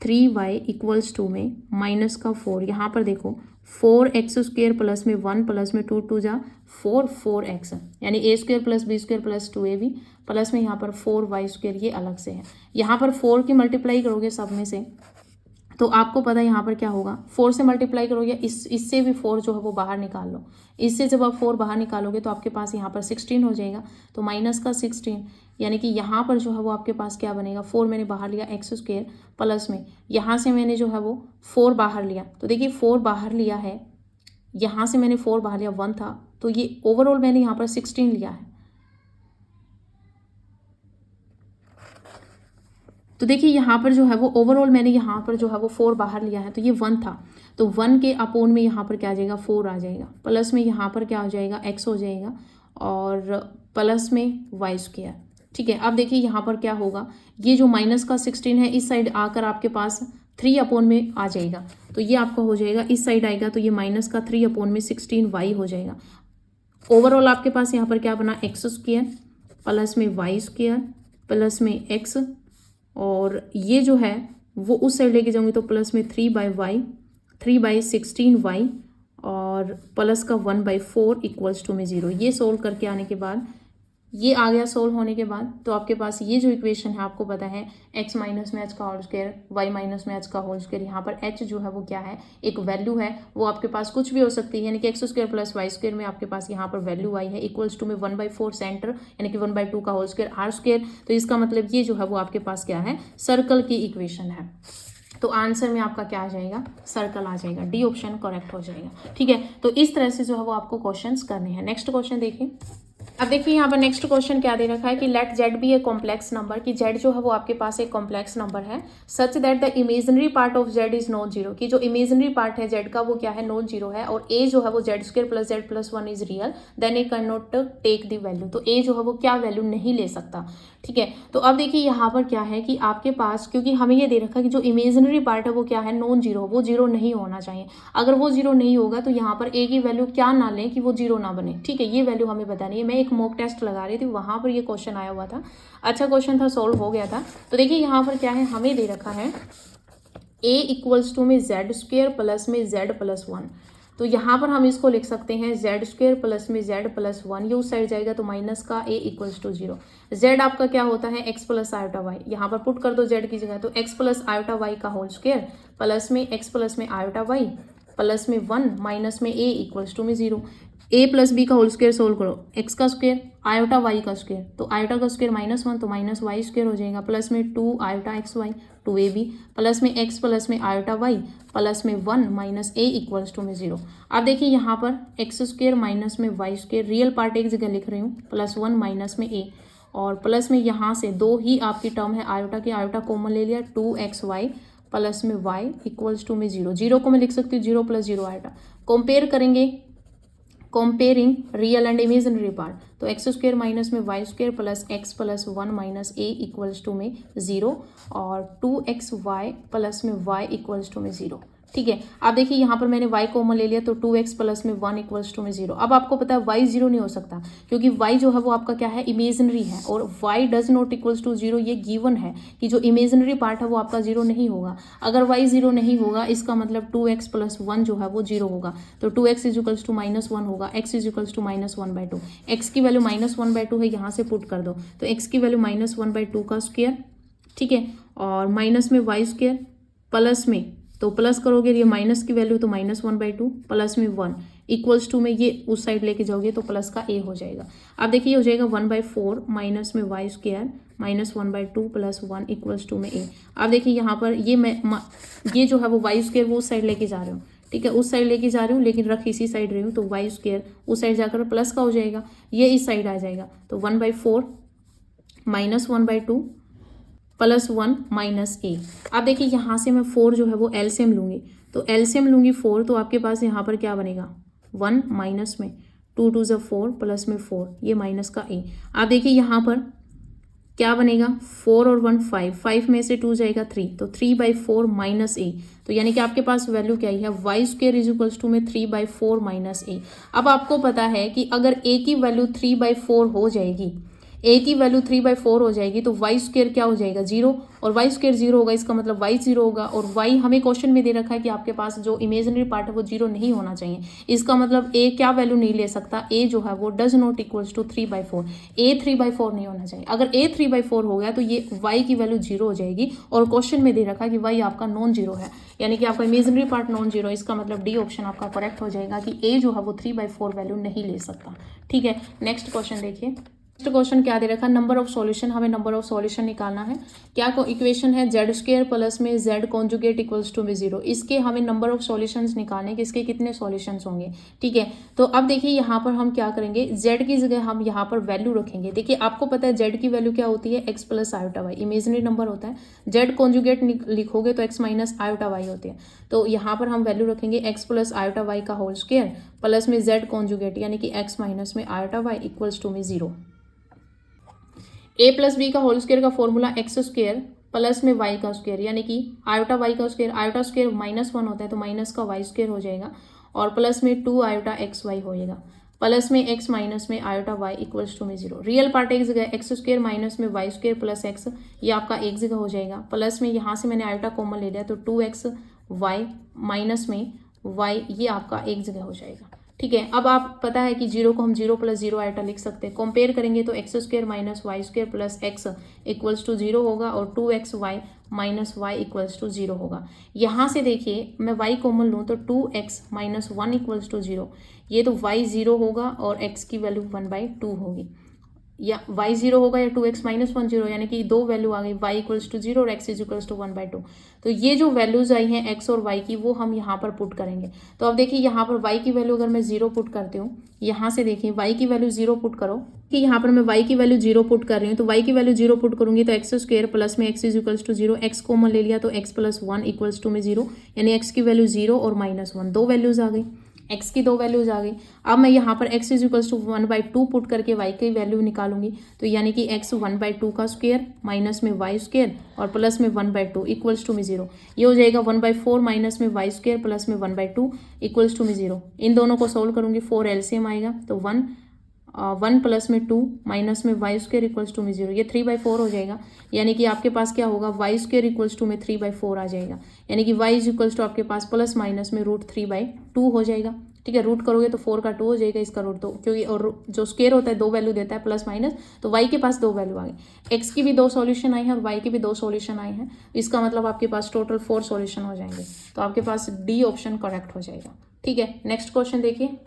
3y इक्वल्स टू में -4, यहाँ पर देखो 4x स्क्वायर प्लस में 1 प्लस में 2 2 जा 4 4x, यानी a square plus b square plus 2ab plus में यहाँ पर 4y स्क्वायर, ये अलग से है। यहाँ पर 4 की मल्टीप्लाई करोगे सब में से, तो आपको पता है यहाँ पर क्या होगा, 4 से मल्टीप्लाई करोगे, इससे भी 4 जो है वो बाहर निकाल लो, इससे जब आप 4 बाहर निकालोगे तो आपके पास यहाँ पर 16 हो जाएगा, तो माइनस का 16, यानी कि यहाँ पर जो है वो आपके पास क्या बनेगा, 4 मैंने बाहर लिया x स्क्वायर प्लस में यहाँ से मैंने जो है वो 4 बाहर लिया, तो देखिए 4 बाहर लिया है, यहाँ से मैंने 4 बाहर लिया 1 था, तो ये ओवरऑल मैंने यहाँ पर 16 लिया है। तो देखिए यहाँ पर जो है वो ओवरऑल मैंने यहाँ पर जो है वो 4 बाहर लिया है, तो ये 1 था, तो 1 के अपोन में यहाँ पर क्या आ जाएगा 4 आ जाएगा, प्लस में यहाँ पर क्या हो जाएगा x हो जाएगा और प्लस में y स्क्वायर। ठीक है, अब देखिए यहाँ पर क्या होगा, ये जो माइनस का 16 है इस साइड आकर आपके पास 3 अपोन में आ जाएगा, तो ये आपका हो जाएगा इस साइड आएगा, तो ये माइनस का 3 अपोन में 16y हो जाएगा। ओवरऑल आपके पास यहाँ पर क्या बना, x स्क्वायर प्लस में y स्क्वायर प्लस में x, और ये जो है वो उस साइड लेके जाऊंगी तो प्लस में 3/16y और प्लस का 1/4 इक्वल्स टू में 0। ये सोल्व करके आने के बाद ये आ गया, सोल्व होने के बाद तो आपके पास ये जो इक्वेशन है आपको पता है x माइनस में h का होल स्क्वायर, y माइनस में h का होल स्क्वायर, यहाँ पर h जो है वो क्या है, एक वैल्यू है, वो आपके पास कुछ भी हो सकती है, यानी कि x square plus y square में आपके पास यहाँ पर वैल्यू आई है इक्वल्स टू में 1/4 सेंटर, यानी कि 1/2 का होल स्क्वायर r स्क्वायर, तो इसका मतलब ये जो है वो आपके पास क्या है, सर्कल की इक्वेशन है। तो आंसर में आपका क्या आ जाएगा, सर्कल आ जाएगा, डी ऑप्शन करेक्ट हो जाएगा। ठीक है, तो इस तरह से जो है वो आपको क्वेश्चंस करने हैं। नेक्स्ट क्वेश्चन देखिए, अब देखिए यहाँ पर नेक्स्ट क्वेश्चन क्या दे रखा है कि let Z be a complex number, कि जेड जो है वो आपके पास एक कॉम्प्लेक्स नंबर है, such that the imaginary part of Z is non zero, कि जो इमेजिनरी पार्ट है जेड का वो क्या है, नॉन जीरो है, और ए जो है वो z square plus z plus 1 is real, then a can not take the value, तो ए जो है वो क्या वैल्यू नहीं ले सकता। ठीक है, तो अब देखिए यहाँ पर क्या है कि आपके पास, क्योंकि हमें ये दे रखा है कि जो इमेजिनरी पार्ट है वो क्या है, नॉन जीरो, वो जीरो नहीं होना चाहिए। अगर वो जीरो नहीं होगा तो यहाँ पर ए की वैल्यू क्या ना लें कि वो जीरो ना बने। ठीक है, ये वैल्यू हमें बतानी है। मैं एक मॉक टेस्ट लगा रही थी, वहां पर ये क्वेश्चन आया हुआ था, अच्छा क्वेश्चन था, सोल्व हो गया था। तो देखिए यहाँ पर क्या है, हमें दे रखा है a इक्वल्स टू में जेड स्क्वेयर प्लस में जेड प्लस 1, तो यहाँ पर हम इसको लिख सकते हैं जेड स्क्वेयर प्लस में जेड प्लस 1, ये उस साइड जाएगा तो माइनस का a इक्वल्स टू 0। जेड आपका क्या होता है, x प्लस आयोटा वाई, यहाँ पर पुट कर दो जेड की जगह, तो x प्लस आयोटा वाई का होल स्क्वेयर प्लस में x प्लस में आयोटा वाई प्लस में 1 माइनस में a इक्वल्स टू में 0। a प्लस बी का होल स्क्वायर सोल्व करो, x का स्क्वायर आयोटा y का स्क्वायर, तो आयोटा का स्क्वायर -1 तो माइनस y स्क्वायर हो जाएगा, प्लस में 2 iota x y 2ab plus में x प्लस में आयोटा y प्लस में 1 माइनस a इक्वल्स टू में 0। अब देखिए यहाँ पर x स्क्वायर माइनस में y स्क्वायर, रियल पार्ट एक जगह लिख रही हूँ, प्लस 1 माइनस में a, और प्लस में यहाँ से दो ही आपकी टर्म है आयोटा की, आयोटा कॉमन ले लिया, 2xy प्लस में y इक्वल्स टू में 0। 0 को मैं लिख सकती हूँ 0 प्लस 0 आयोटा। कंपेयर करेंगे, comparing real and imaginary part, तो एक्स स्क्वायर माइनस में y square plus x plus 1 minus a equals to में 0, और 2xy प्लस में y इक्वल्स टू में 0। ठीक है, अब देखिए यहाँ पर मैंने y कॉमन ले लिया, तो 2x प्लस में 1 इक्वल्स टू में 0। अब आपको पता है y 0 नहीं हो सकता, क्योंकि y जो है वो आपका क्या है, इमेजिनरी है, और y does not equals to 0, ये गिवन है कि जो इमेजिनरी पार्ट है वो आपका 0 नहीं होगा। अगर y 0 नहीं होगा इसका मतलब 2x प्लस 1 जो है वो 0 होगा, तो 2x इज इक्वल्स टू -1 होगा, x is equals to -1/2, x की वैल्यू -1/2 है, यहाँ से पुट कर दो, तो x की वैल्यू -1/2 का स्क्वायर, ठीक है, और माइनस में y स्क्वायर प्लस में, तो प्लस करोगे ये माइनस की वैल्यू तो -1/2 प्लस में 1 इक्वल्स टू में ये उस साइड लेके जाओगे तो प्लस का a हो जाएगा। अब देखिए ये हो जाएगा 1/4 माइनस में y square -1/2 plus 1 equals to में a। अब देखिए यहाँ पर ये जो है वो y स्क्वायर वो उस साइड लेके जा रहे हो, ठीक है, उस साइड लेके जा रही हूँ लेकिन रख इसी साइड रही हूँ, तो वाई स्क्वायर उस साइड जाकर प्लस का हो जाएगा, ये इस साइड आ जाएगा, तो 1/4 माइनस 1/2 प्लस 1 माइनस ए। अब देखिए यहाँ से मैं 4 जो है वो एलसीएम लूँगी, तो एलसीएम लूँगी 4, तो आपके पास यहाँ पर क्या बनेगा 1 माइनस में 2 2 ज़ा 4 प्लस में 4, ये माइनस का ए। आप देखिए यहाँ पर क्या बनेगा 4 और 1 5, 5 में से 2 जाएगा 3, तो 3/4 माइनस ए। तो यानी कि आपके पास वैल्यू क्या है y square is equals to में 3/4 माइनस ए। अब आपको पता है कि अगर ए की वैल्यू 3/4 हो जाएगी, ए की वैल्यू 3/4 हो जाएगी, तो वाई स्क्वायर क्या हो जाएगा 0, और वाई स्क्वायर 0 होगा, इसका मतलब वाई 0 होगा, और वाई हमें क्वेश्चन में दे रखा है कि आपके पास जो इमेजिनरी पार्ट है वो 0 नहीं होना चाहिए। इसका मतलब ए क्या वैल्यू नहीं ले सकता, ए जो है वो डज नॉट इक्वल्स टू 3/4, ए 3/4 नहीं होना चाहिए। अगर ए 3/4 हो गया तो ये वाई की वैल्यू 0 हो जाएगी, और क्वेश्चन में दे रखा है कि वाई आपका नॉन जीरो है, यानी कि आपका इमेजिनरी पार्ट नॉन जीरो। इसका मतलब डी ऑप्शन आपका करेक्ट हो जाएगा कि ए जो है वो 3/4 वैल्यू नहीं ले सकता। ठीक है, नेक्स्ट क्वेश्चन देखिए। नेक्स्ट क्वेश्चन क्या दे रखा है, नंबर ऑफ सॉल्यूशन, हमें नंबर ऑफ सॉल्यूशन निकालना है। क्या इक्वेशन है जेड स्क्वायर प्लस में जेड कॉन्जुगेट इक्वल्स टू में 0, इसके हमें नंबर ऑफ सॉल्यूशंस निकालने के, इसके कितने सॉल्यूशंस होंगे। ठीक है, तो अब देखिए यहाँ पर हम क्या करेंगे, जेड की जगह हम यहाँ पर वैल्यू रखेंगे। देखिए आपको पता है जेड की वैल्यू क्या होती है x plus iota y, imaginary number होता है, जेड कॉन्जुगेट लिखोगे तो एक्स माइनस आयोटा वाई होती है। तो यहाँ पर हम वैल्यू रखेंगे एक्स प्लस आयोटा वाई का होल स्क्वायर प्लस में जेड कॉन्जुगेट यानी कि एक्स माइनस में आयोटा वाई इक्वल्स टू में 0। ए प्लस बी का होल स्क्वायर का फॉर्मूला एक्स स्क्वायर प्लस में वाई का स्क्वायर यानी कि आयोटा वाई का स्क्वायर, आयोटा स्क्वायर -1 होता है तो माइनस का वाई स्क्वायर हो जाएगा, और प्लस में 2 आयोटा एक्स वाई होएगा, प्लस में एक्स माइनस में आयोटा वाई इक्वल्स टू में 0। रियल पार्ट एक जगह, एक्स स्क्वायर माइनस में वाई स्क्वायर प्लस एक्स, ये आपका एक जगह हो जाएगा, प्लस में यहाँ से मैंने आयोटा कॉमन ले लिया तो 2x वाई माइनस में वाई, ये आपका एक जगह हो जाएगा। ठीक है, अब आप पता है कि 0 को हम 0 + 0 आयोटा लिख सकते हैं। कंपेयर करेंगे तो x square minus y square plus x equals to 0 होगा, और 2x y minus y equals to 0 होगा। यहाँ से देखिए मैं y कॉमन लूँ तो 2x माइनस 1 इक्वल्स टू 0, ये तो y 0 होगा और x की वैल्यू 1/2 होगी, या y 0 होगा या 2x माइनस 1 0, यानी कि दो वैल्यू आ गई, y इक्वल्स टू 0 और x इज इक्वल्स टू 1/2। तो ये जो वैल्यूज आई हैं x और y की वो हम यहाँ पर पुट करेंगे। तो अब देखिए यहाँ पर y की वैल्यू अगर मैं 0 पुट करती हूँ, यहाँ से देखिए y की वैल्यू 0 पुट करो, कि यहाँ पर मैं y की वैल्यू 0 पुट कर रही हूँ, तो y की वैल्यू 0 पुट करूंगी तो एक्स स्क्वायर प्लस में x is equals to 0, x common ले लिया तो x + 1 इक्वल्स टू में 0, यानी x की वैल्यू 0 और -1, दो वैल्यूज आ गई, x की दो वैल्यूज आ गई। अब मैं यहाँ पर x is equals to 1/2 put करके y की वैल्यू निकालूंगी, तो यानी कि x 1/2 का स्क्वायर माइनस में y स्क्वायर और प्लस में 1/2 इक्वल्स टू में 0, ये हो जाएगा 1/4 माइनस में y स्क्वायर प्लस में 1/2 इक्वल्स टू में 0। इन दोनों को सोल्व करूंगी, 4 एलसीएम आएगा तो 1 प्लस में 2 माइनस में वाई स्क्वायर इक्वल्स टू में 0, ये 3/4 हो जाएगा, यानी कि आपके पास क्या होगा वाई स्क्वायर इक्वल्स टू में 3/4 आ जाएगा, यानी कि वाई इज इक्वल्स टू आपके पास प्लस माइनस में √3/2 हो जाएगा। ठीक है, रूट करोगे तो 4 का 2 हो जाएगा, इसका रूट 2, क्योंकि और जो स्क्वायर होता है दो वैल्यू देता है प्लस माइनस, तो वाई के पास दो वैल्यू आ गई, एक्स की भी दो सॉल्यूशन आई है और वाई की भी दो सॉल्यूशन आए हैं, इसका मतलब आपके पास टोटल 4 सॉल्यूशन हो जाएंगे, तो आपके पास डी ऑप्शन करेक्ट हो जाएगा। ठीक है, नेक्स्ट क्वेश्चन देखिए।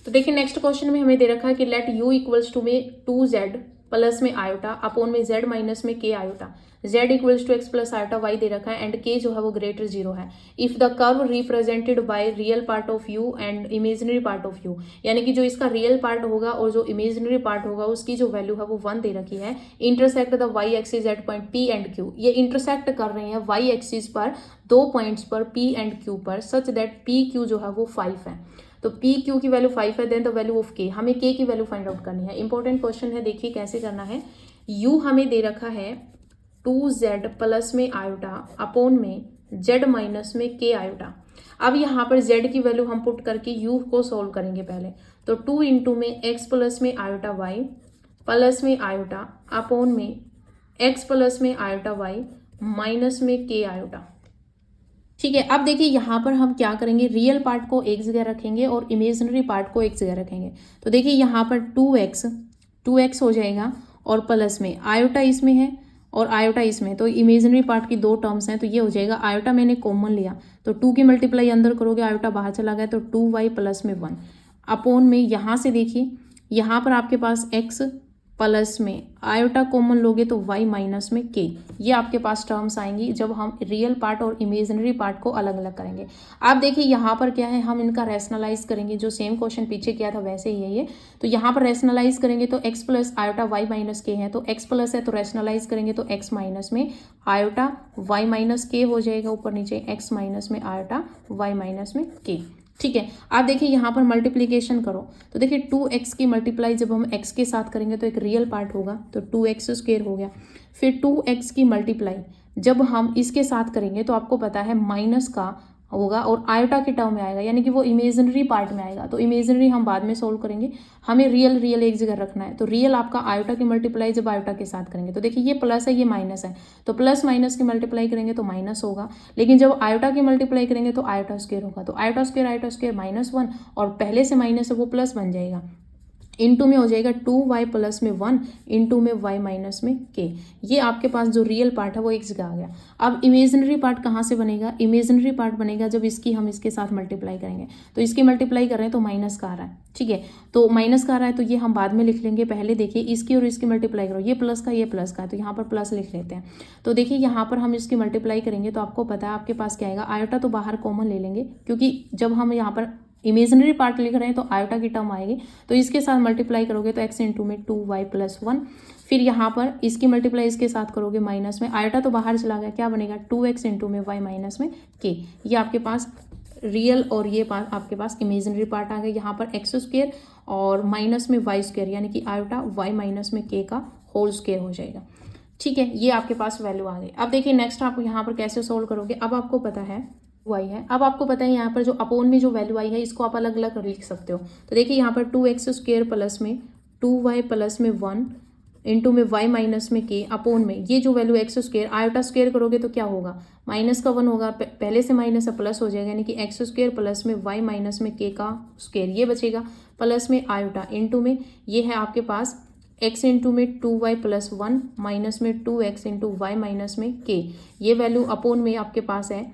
तो देखिए नेक्स्ट क्वेश्चन में हमें दे रखा है कि लेट u इक्वल्स टू में 2z प्लस में आयोटा अपॉन में z माइनस में k iota, z equals to x plus iota y दे रखा है एंड k जो है वो ग्रेटर 0 है। If the curve represented by real part of u and imaginary part of u, यानी कि जो इसका रियल पार्ट होगा और जो इमेजिनरी पार्ट होगा उसकी जो वैल्यू है वो 1 दे रखी है, intersect the y axis at point p and q, ये इंटरसेक्ट कर रहे हैं y एक्सिस पर दो पॉइंट्स पर p एंड q पर, सच दैट p q जो है वो 5 है, तो पी क्यू की वैल्यू 5 है, देन द वैल्यू ऑफ के, हमें के की वैल्यू फाइंड आउट करनी है। इंपॉर्टेंट क्वेश्चन है, देखिए कैसे करना है। यू हमें दे रखा है 2z प्लस में आयोटा अपॉन में z माइनस में के आयोटा। अब यहाँ पर z की वैल्यू हम पुट करके u को सोल्व करेंगे पहले, तो 2 इंटू में x प्लस में आयोटा y प्लस में आयोटा अपॉन में x प्लस में आयोटा y माइनस में के आयोटा। ठीक है, अब देखिए यहाँ पर हम क्या करेंगे, रियल पार्ट को एक जगह रखेंगे और इमेजिनरी पार्ट को एक जगह रखेंगे। तो देखिए यहाँ पर 2x हो जाएगा और प्लस में आयोटा इसमें है और आयोटा इसमें, तो इमेजिनरी पार्ट की दो टर्म्स हैं, तो ये हो जाएगा आयोटा मैंने कॉमन लिया तो 2 की मल्टीप्लाई अंदर करोगे, आयोटा बाहर चला गया तो 2y प्लस में 1 अपॉन में यहाँ से देखिए यहाँ पर आपके पास x प्लस में आयोटा कॉमन लोगे तो y माइनस में k, ये आपके पास टर्म्स आएंगी जब हम रियल पार्ट और इमेजिनरी पार्ट को अलग अलग करेंगे। आप देखिए यहाँ पर क्या है, हम इनका रैशनलाइज करेंगे, जो सेम क्वेश्चन पीछे किया था वैसे ही है ये। तो यहाँ पर रैशनलाइज करेंगे तो x plus iota y minus के है, तो x प्लस है तो रैशनलाइज करेंगे तो x माइनस में आयोटा y माइनस के हो जाएगा, ऊपर नीचे x माइनस में आयोटा y माइनस में k। ठीक है, आप देखिए यहाँ पर मल्टीप्लीकेशन करो तो देखिए 2x की मल्टीप्लाई जब हम x के साथ करेंगे तो एक रियल पार्ट होगा, तो 2x स्क्वायर हो गया। फिर 2x की मल्टीप्लाई जब हम इसके साथ करेंगे तो आपको पता है माइनस का होगा और आयोटा के टर्म में आएगा, यानी कि वो इमेजिनरी पार्ट में आएगा। तो इमेजिनरी हम बाद में सोल्व करेंगे, हमें रियल एक जगह रखना है। तो रियल आपका आयोटा की मल्टीप्लाई जब आयोटा के साथ करेंगे तो देखिए ये प्लस है ये माइनस है, तो प्लस माइनस की मल्टीप्लाई करेंगे तो माइनस होगा, लेकिन जब आयोटा की मल्टीप्लाई करेंगे तो आयोटा स्क्वायर होगा। तो आयोटा स्क्वायर -1 और पहले से माइनस है वो प्लस बन जाएगा, इनटू में हो जाएगा 2y प्लस में 1 इनटू में y माइनस में k। ये आपके पास जो रियल पार्ट है वो एक जगह आ गया। अब इमेजिनरी पार्ट कहाँ से बनेगा, इमेजिनरी पार्ट बनेगा जब इसकी हम इसके साथ मल्टीप्लाई करेंगे। तो इसकी मल्टीप्लाई कर रहे हैं तो माइनस का आ रहा है, ठीक है, तो माइनस का आ रहा है तो ये हम बाद में लिख लेंगे। पहले देखिए इसकी और इसकी मल्टीप्लाई करो, ये प्लस का ये प्लस का है तो यहाँ पर प्लस लिख लेते हैं। तो देखिए यहाँ पर हम इसकी मल्टीप्लाई करेंगे तो आपको पता है आपके पास क्या आएगा, आयोटा तो बाहर कॉमन ले लेंगे क्योंकि जब हम यहाँ पर इमेजिनरी पार्ट लिख रहे हैं तो आयोटा की टर्म आएगी, तो इसके साथ मल्टीप्लाई करोगे तो x इंटू में 2y प्लस 1, फिर यहाँ पर इसकी मल्टीप्लाई इसके साथ करोगे माइनस में, आयोटा तो बाहर चला गया, क्या बनेगा 2x इंटू में y माइनस में k। ये आपके पास रियल और ये आपके पास इमेजिनरी पार्ट आ गया। यहाँ पर x स्क्वायर और माइनस में y स्क्वायर, यानी कि आयोटा y माइनस में k का होल स्क्वायर हो जाएगा। ठीक है, ये आपके पास वैल्यू आ गई। अब देखिए नेक्स्ट आप यहाँ पर कैसे सोल्व करोगे। अब आपको पता है y है, अब आपको पता है यहाँ पर जो अपोन में जो वैल्यू आई है इसको आप अलग अलग लिख सकते हो। तो देखिए यहाँ पर 2x स्क्वायर प्लस में 2y प्लस में 1 इंटू में y माइनस में k अपोन में ये जो value x square, iota square करोगे तो क्या होगा, माइनस का 1 होगा, पहले से माइनस है प्लस हो जाएगा, यानी कि x स्क्वायर प्लस में y माइनस में k का स्क्वायर, ये बचेगा प्लस में आयोटा इंटू में ये है आपके पास x इंटू में 2y प्लस 1 माइनस में 2x इंटू y माइनस में k। ये वैल्यू अपोन में आपके पास है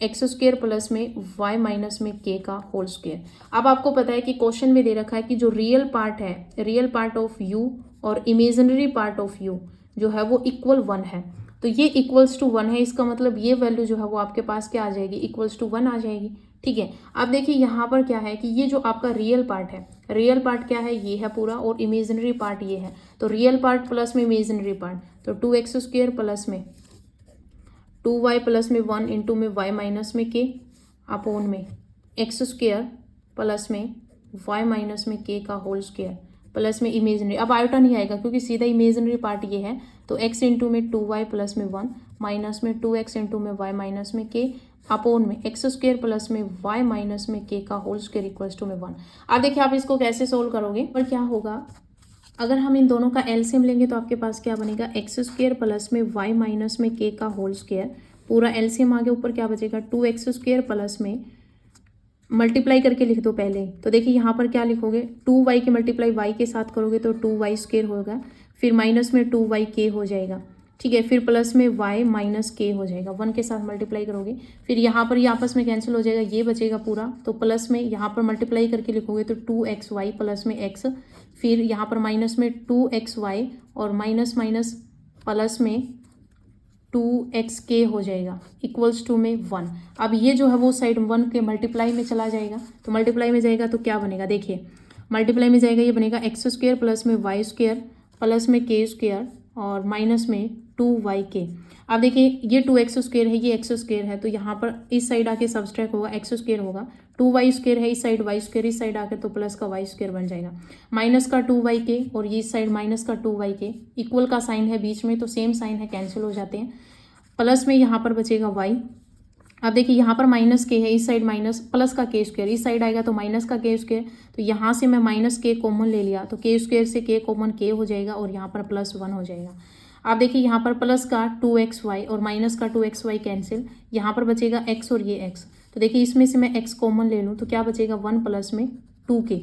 एक्स स्क्वायर प्लस में y माइनस में k का होल स्क्वायर। अब आपको पता है कि क्वेश्चन में दे रखा है कि जो रियल पार्ट है, रियल पार्ट ऑफ u और इमेजिनरी पार्ट ऑफ u जो है वो इक्वल 1 है, तो ये इक्वल्स टू 1 है, इसका मतलब ये वैल्यू जो है वो आपके पास क्या आ जाएगी, इक्वल्स टू 1 आ जाएगी। ठीक है, अब देखिए यहाँ पर क्या है कि ये जो आपका रियल पार्ट है, रियल पार्ट क्या है, ये है पूरा, और इमेजिनरी पार्ट ये है। तो रियल पार्ट प्लस में इमेजिनरी पार्ट, तो 2x स्क्वायर प्लस में 2y प्लस में 1 इंटू में y माइनस में k अपोन में x स्क्वायर प्लस में y माइनस में k का होल स्क्वायर प्लस में इमेजिनरी। अब आयोटा नहीं आएगा क्योंकि सीधा इमेजिनरी पार्ट ये है, तो x इंटू में 2y प्लस में 1 माइनस में 2x इंटू में y माइनस में k अपोन में x स्क्वायर प्लस में y माइनस में k का होल स्क्वायर इक्वल्स टू में 1। अब देखिए आप इसको कैसे सोल्व करोगे, और क्या होगा, अगर हम इन दोनों का एलसीएम लेंगे तो आपके पास क्या बनेगा, एक्स स्क्वायर प्लस में y माइनस में k का होल स्क्वायर, पूरा एलसीएम आगे ऊपर क्या बचेगा 2x स्क्वायर प्लस में मल्टीप्लाई करके लिख दो पहले। तो देखिए यहाँ पर क्या लिखोगे, 2y की मल्टीप्लाई y के साथ करोगे तो 2y स्क्वायर होगा, फिर माइनस में 2yk हो जाएगा, ठीक है, फिर प्लस में y माइनस k हो जाएगा, 1 के साथ मल्टीप्लाई करोगे, फिर यहाँ पर ये आपस में कैंसिल हो जाएगा, ये बचेगा पूरा, तो प्लस में यहाँ पर मल्टीप्लाई करके लिखोगे तो 2xy प्लस में x, फिर यहाँ पर माइनस में 2xy और माइनस माइनस प्लस में 2xk हो जाएगा इक्वल्स टू में 1। अब ये जो है वो साइड 1 के मल्टीप्लाई में चला जाएगा, तो मल्टीप्लाई में जाएगा तो क्या बनेगा, देखिए मल्टीप्लाई में जाएगा, ये बनेगा एक्स स्क्वायर प्लस में y स्क्वायर प्लस में k स्क्वायर और माइनस में 2yk। अब देखिए ये 2x स्क्वायर है, ये x स्क्वायर है, तो यहाँ पर इस साइड आके सब्सट्रैक्ट होगा, x स्क्वायर होगा, 2y स्क्वायर है, इस साइड y स्क्वायर, इस साइड आकर तो प्लस का y स्क्वायर बन जाएगा, माइनस का 2yk और ये इस साइड माइनस का 2yk, इक्वल का साइन है बीच में तो सेम साइन है, कैंसिल हो जाते हैं, प्लस में यहाँ पर बचेगा y। अब देखिए यहाँ पर माइनस k है, इस साइड माइनस प्लस का k स्क्वायर, इस साइड आएगा तो माइनस का k स्क्वायर, तो यहाँ से मैं माइनस k कॉमन ले लिया तो k स्क्वायर से k कॉमन k हो जाएगा और यहाँ पर प्लस 1 हो जाएगा। आप देखिए यहाँ पर प्लस का 2xy और माइनस का 2xy कैंसिल, यहाँ पर बचेगा x और ये x, तो देखिए इसमें से मैं x कॉमन ले लूँ तो क्या बचेगा 1 प्लस में 2k,